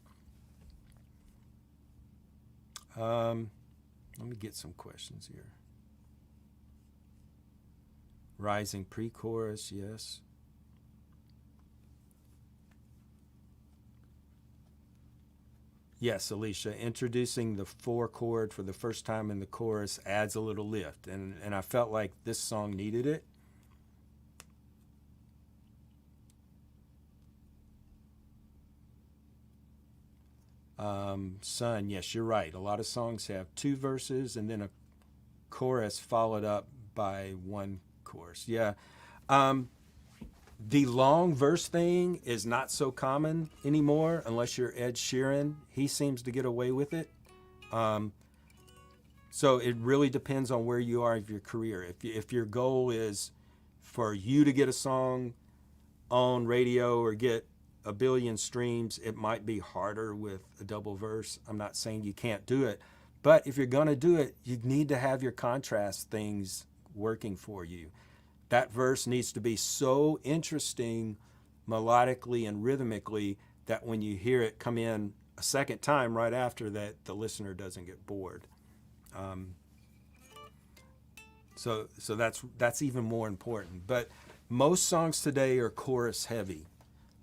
Let me get some questions here. Rising pre-chorus, yes. Yes, Alicia, introducing the 4 chord for the first time in the chorus adds a little lift, and I felt like this song needed it. Son, yes, you're right. A lot of songs have 2 verses and then a chorus followed up by 1 chorus. Yeah. The long verse thing is not so common anymore unless you're Ed Sheeran. He seems to get away with it. So it really depends on where you are in your career. If your goal is for you to get a song on radio or get a billion streams, it might be harder with a double verse. I'm not saying you can't do it, but if you're going to do it, you need to have your contrast things working for you. That verse needs to be so interesting melodically and rhythmically that when you hear it come in a second time right after that, the listener doesn't get bored. So that's even more important. But most songs today are chorus heavy,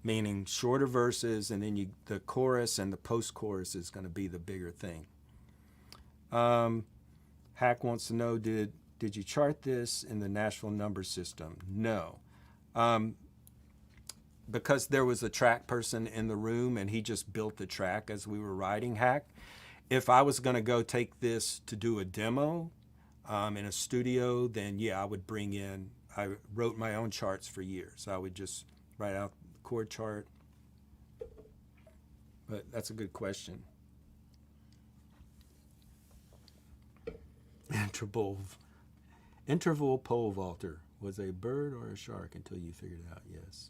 meaning shorter verses, and then the chorus and the post-chorus is going to be the bigger thing. Hack wants to know, did you chart this in the Nashville number system? No. Because there was a track person in the room and he just built the track as we were writing Hack. If I was going to go take this to do a demo in a studio, then yeah, I wrote my own charts for years. I would just write out the chord chart. But that's a good question. Interval pole vaulter was a bird or a shark until you figured it out. Yes.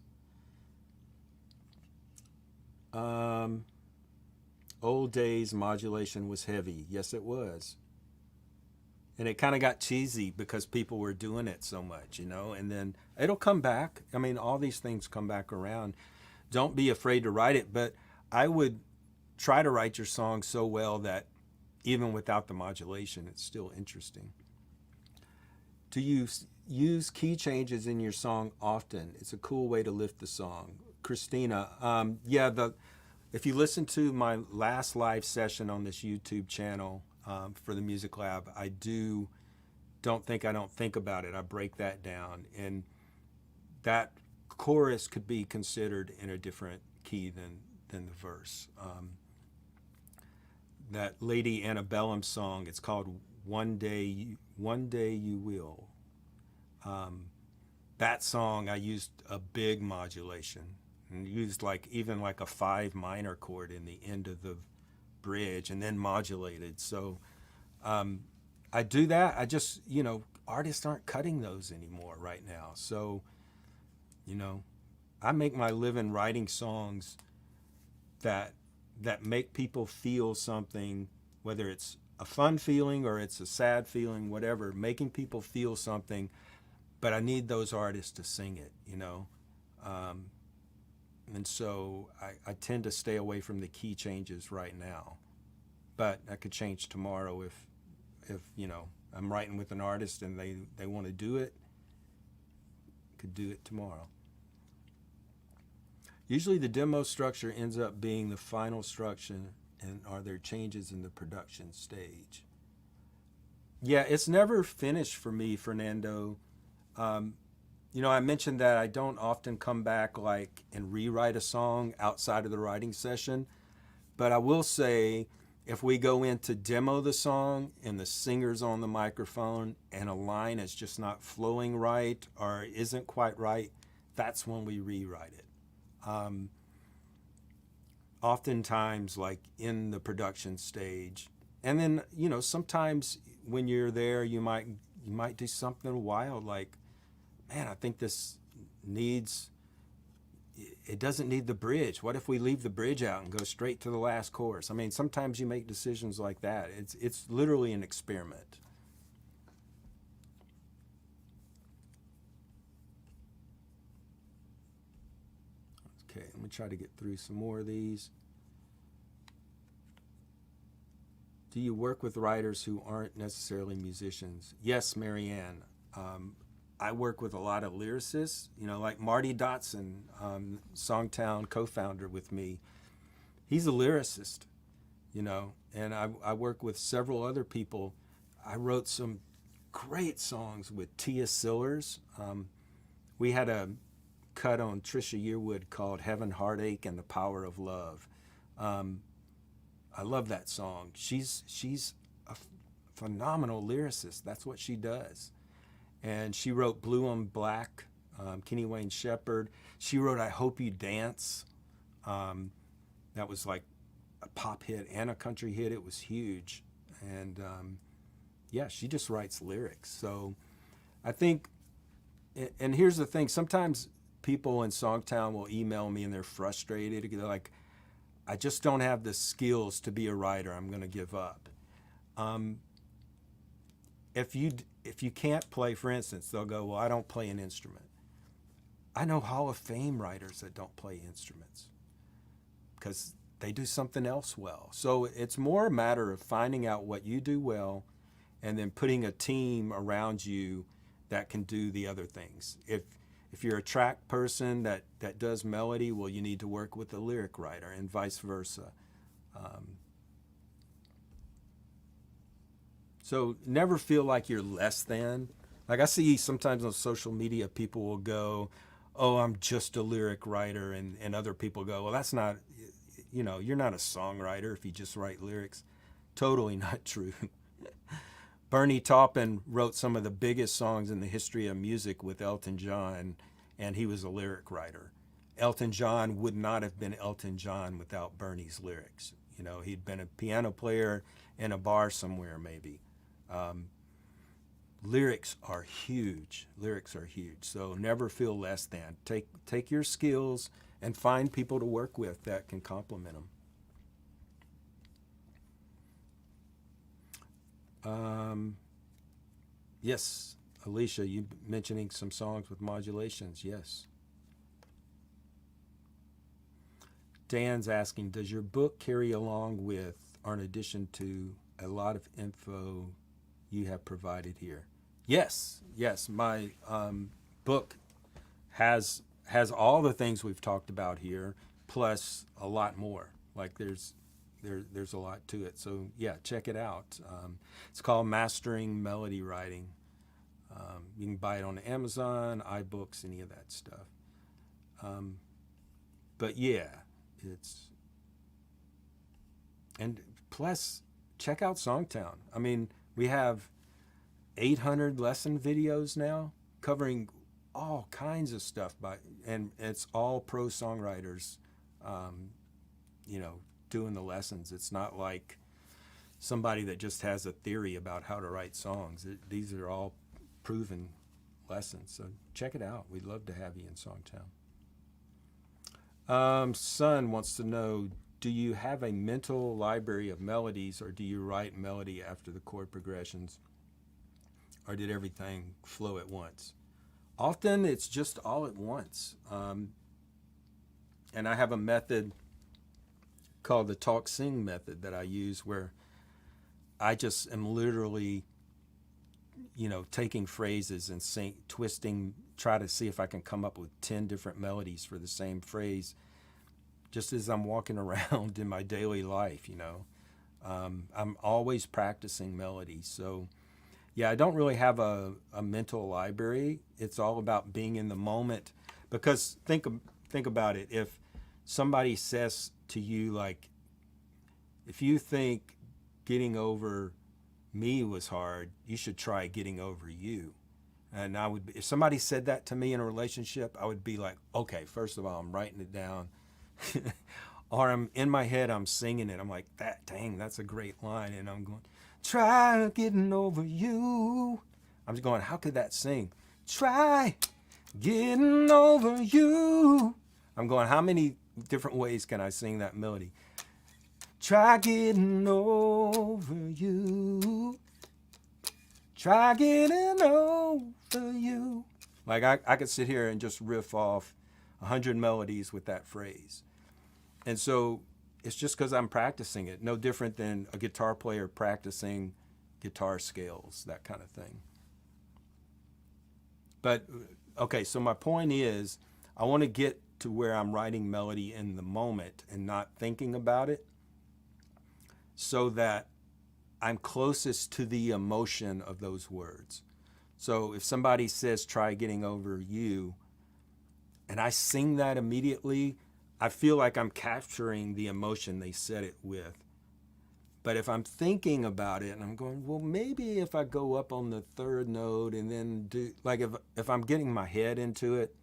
Old days modulation was heavy. Yes, it was. And it kind of got cheesy because people were doing it so much, and then it'll come back. I mean, all these things come back around. Don't be afraid to write it, but I would try to write your song so well that even without the modulation, it's still interesting. Do you use key changes in your song often? It's a cool way to lift the song. Christina, if you listen to my last live session on this YouTube channel for the Music Lab, I don't think about it. I break that down, and that chorus could be considered in a different key than the verse. That Lady Antebellum song, it's called One Day You Will. That song, I used a big modulation and used even a 5 minor chord in the end of the bridge and then modulated. So I do that. I just, artists aren't cutting those anymore right now. So, I make my living writing songs that make people feel something, whether it's a fun feeling or it's a sad feeling, whatever, making people feel something, but I need those artists to sing it, and so I tend to stay away from the key changes right now, but that could change tomorrow if I'm writing with an artist and they want to do it, could do it tomorrow. Usually the demo structure ends up being the final structure, and are there changes in the production stage? Yeah, it's never finished for me, Fernando. I mentioned that I don't often come back and rewrite a song outside of the writing session, but I will say if we go in to demo the song and the singer's on the microphone and a line is just not flowing right or isn't quite right, that's when we rewrite it. Oftentimes in the production stage, and then sometimes when you're there you might do something wild man, I think this it doesn't need the bridge. What if we leave the bridge out and go straight to the last chorus? I mean, sometimes you make decisions like that. It's literally an experiment. Okay, let me try to get through some more of these. Do you work with writers who aren't necessarily musicians? Yes, Marianne. I work with a lot of lyricists, like Marty Dotson, SongTown co-founder with me. He's a lyricist, and I work with several other people. I wrote some great songs with Tia Sillers. We had a cut on Trisha Yearwood called Heaven, Heartache, and the Power of Love. I love that song. She's a phenomenal lyricist. That's what she does. And she wrote Blue on Black, Kenny Wayne Shepherd. She wrote I Hope You Dance. That was like a pop hit and a country hit. It was huge. And she just writes lyrics. So I think, and here's the thing, sometimes people in SongTown will email me and they're frustrated. They're like, I just don't have the skills to be a writer. I'm going to give up. If you can't play, for instance, they'll go, well, I don't play an instrument. I know Hall of Fame writers that don't play instruments because they do something else well. So it's more a matter of finding out what you do well and then putting a team around you that can do the other things. If you're a track person that does melody, well, you need to work with a lyric writer and vice versa. So never feel like you're less than. Like I see sometimes on social media, people will go, oh, I'm just a lyric writer. And other people go, well, that's not, you're not a songwriter if you just write lyrics. Totally not true. Bernie Taupin wrote some of the biggest songs in the history of music with Elton John, and he was a lyric writer. Elton John would not have been Elton John without Bernie's lyrics. He'd been a piano player in a bar somewhere maybe. Lyrics are huge. Lyrics are huge. So never feel less than. Take your skills and find people to work with that can complement them. Yes, Alicia, you mentioning some songs with modulations. Yes. Dan's asking, does your book carry along with, or in addition to, a lot of info you have provided here? Yes. My book has all the things we've talked about here, plus a lot more. Like there's a lot to it. So yeah, check it out. It's called Mastering Melody Writing. You can buy it on Amazon, iBooks, any of that stuff. But yeah, and plus check out SongTown. I mean, we have 800 lesson videos now covering all kinds of stuff and it's all pro songwriters, doing the lessons. It's not like somebody that just has a theory about how to write songs. These are all proven lessons. So check it out. We'd love to have you in SongTown. Son wants to know, do you have a mental library of melodies, or do you write melody after the chord progressions, or did everything flow at once? Often it's just all at once. And I have a method called the talk-sing method that I use, where I just am literally, taking phrases and twisting, try to see if I can come up with 10 different melodies for the same phrase, just as I'm walking around in my daily life, I'm always practicing melodies. So yeah, I don't really have a mental library. It's all about being in the moment. Because think about it. If somebody says to you, like, if you think getting over me was hard, you should try getting over you. And if somebody said that to me in a relationship, I would be like, okay, first of all, I'm writing it down. Or I'm in my head, I'm singing it. I'm like, that's a great line. And I'm going, try getting over you. I'm just going, how could that sing? Try getting over you. I'm going, how many different ways can I sing that melody? Try getting over you. Try getting over you. Like I could sit here and just riff off 100 melodies with that phrase. And so it's just because I'm practicing it. No different than a guitar player practicing guitar scales, that kind of thing. But, okay, so my point is, I want to get to where I'm writing melody in the moment and not thinking about it, so that I'm closest to the emotion of those words. So if somebody says, try getting over you, and I sing that immediately, I feel like I'm capturing the emotion they said it with. But if I'm thinking about it and I'm going, well, maybe if I go up on the third note and then do, like if I'm getting my head into it,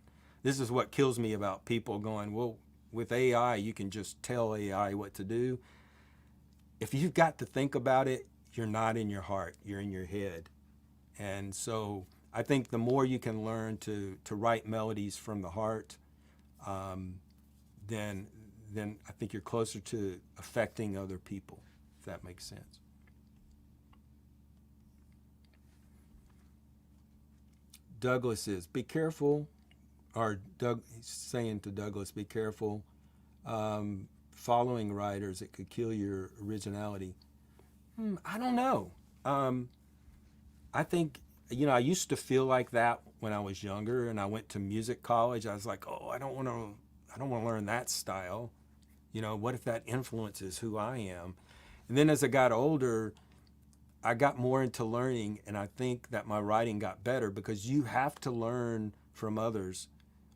this is what kills me about people going, well, with AI, you can just tell AI what to do. If you've got to think about it, you're not in your heart, you're in your head. And so I think the more you can learn to write melodies from the heart, then I think you're closer to affecting other people, if that makes sense. Douglas is, be careful, or he's saying to Douglas, be careful following writers. It could kill your originality. I don't know. I think, I used to feel like that when I was younger and I went to music college. I was like, oh, I don't want to learn that style. What if that influences who I am? And then as I got older, I got more into learning, and I think that my writing got better because you have to learn from others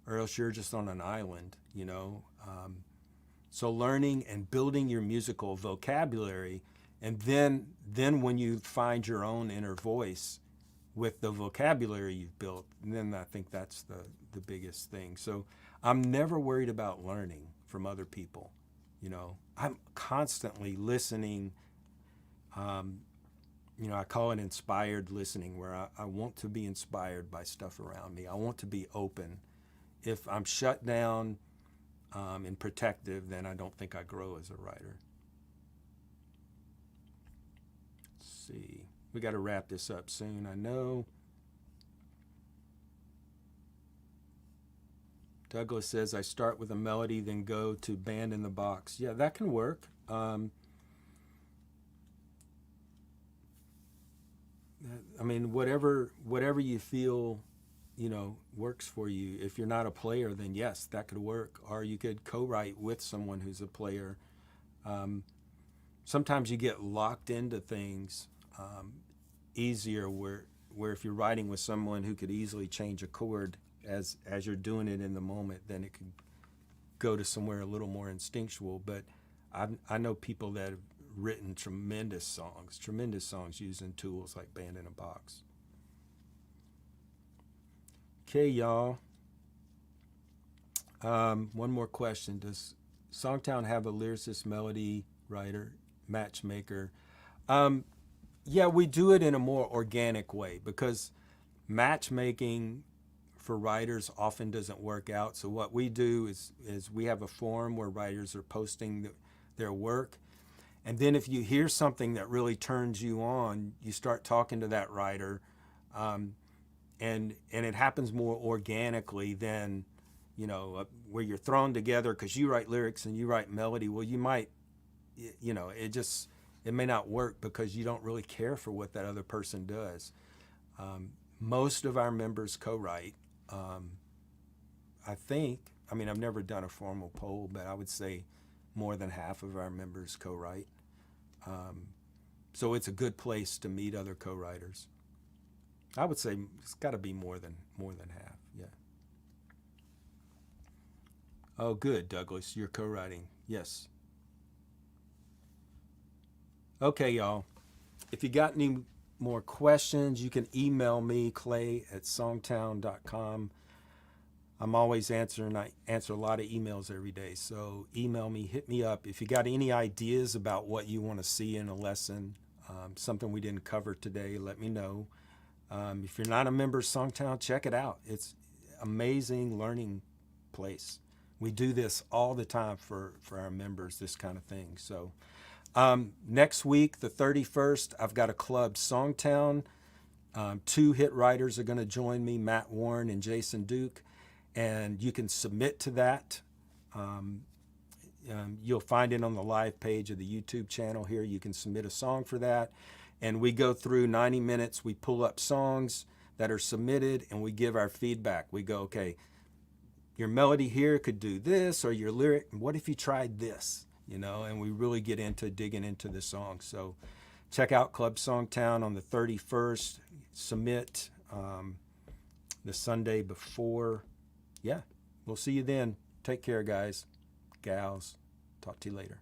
or else you're just on an island, So learning and building your musical vocabulary, and then when you find your own inner voice with the vocabulary you've built, then I think that's the biggest thing. So I'm never worried about learning from other people. I'm constantly listening. I call it inspired listening, where I want to be inspired by stuff around me. I want to be open. If I'm shut down and protective, then I don't think I grow as a writer. Let's see. We got to wrap this up soon, I know. Douglas says, I start with a melody, then go to band in the box. Yeah, that can work. Whatever you feel, works for you. If you're not a player, then yes, that could work. Or you could co-write with someone who's a player. Sometimes you get locked into things easier where if you're writing with someone who could easily change a chord as you're doing it in the moment, then it could go to somewhere a little more instinctual. But I know people that have written tremendous songs using tools like Band in a Box. Okay, y'all. One more question. Does SongTown have a lyricist, melody writer, matchmaker? Yeah, we do it in a more organic way because matchmaking for writers often doesn't work out. So what we do is we have a forum where writers are posting their work. And then if you hear something that really turns you on, you start talking to that writer. And it happens more organically than, where you're thrown together because you write lyrics and you write melody. Well, you might, it may not work because you don't really care for what that other person does. Most of our members co-write. I think, I've never done a formal poll, but I would say more than half of our members co-write. So it's a good place to meet other co-writers. I would say it's got to be more than half, yeah. Oh, good, Douglas, you're co-writing, yes. Okay, y'all. If you got any more questions, you can email me, clay@songtown.com. I'm always answering. I answer a lot of emails every day, so email me, hit me up. If you got any ideas about what you want to see in a lesson, something we didn't cover today, let me know. If you're not a member of SongTown, check it out. It's an amazing learning place. We do this all the time for our members, this kind of thing. So next week, the 31st, I've got a club, SongTown. 2 hit writers are going to join me, Matt Warren and Jason Duke. And you can submit to that. You'll find it on the live page of the YouTube channel here. You can submit a song for that. And we go through 90 minutes. We pull up songs that are submitted and we give our feedback. We go, okay, your melody here could do this, or your lyric, what if you tried this? And we really get into digging into the song. So check out Club SongTown on the 31st. Submit the Sunday before. Yeah, we'll see you then. Take care, guys, gals. Talk to you later.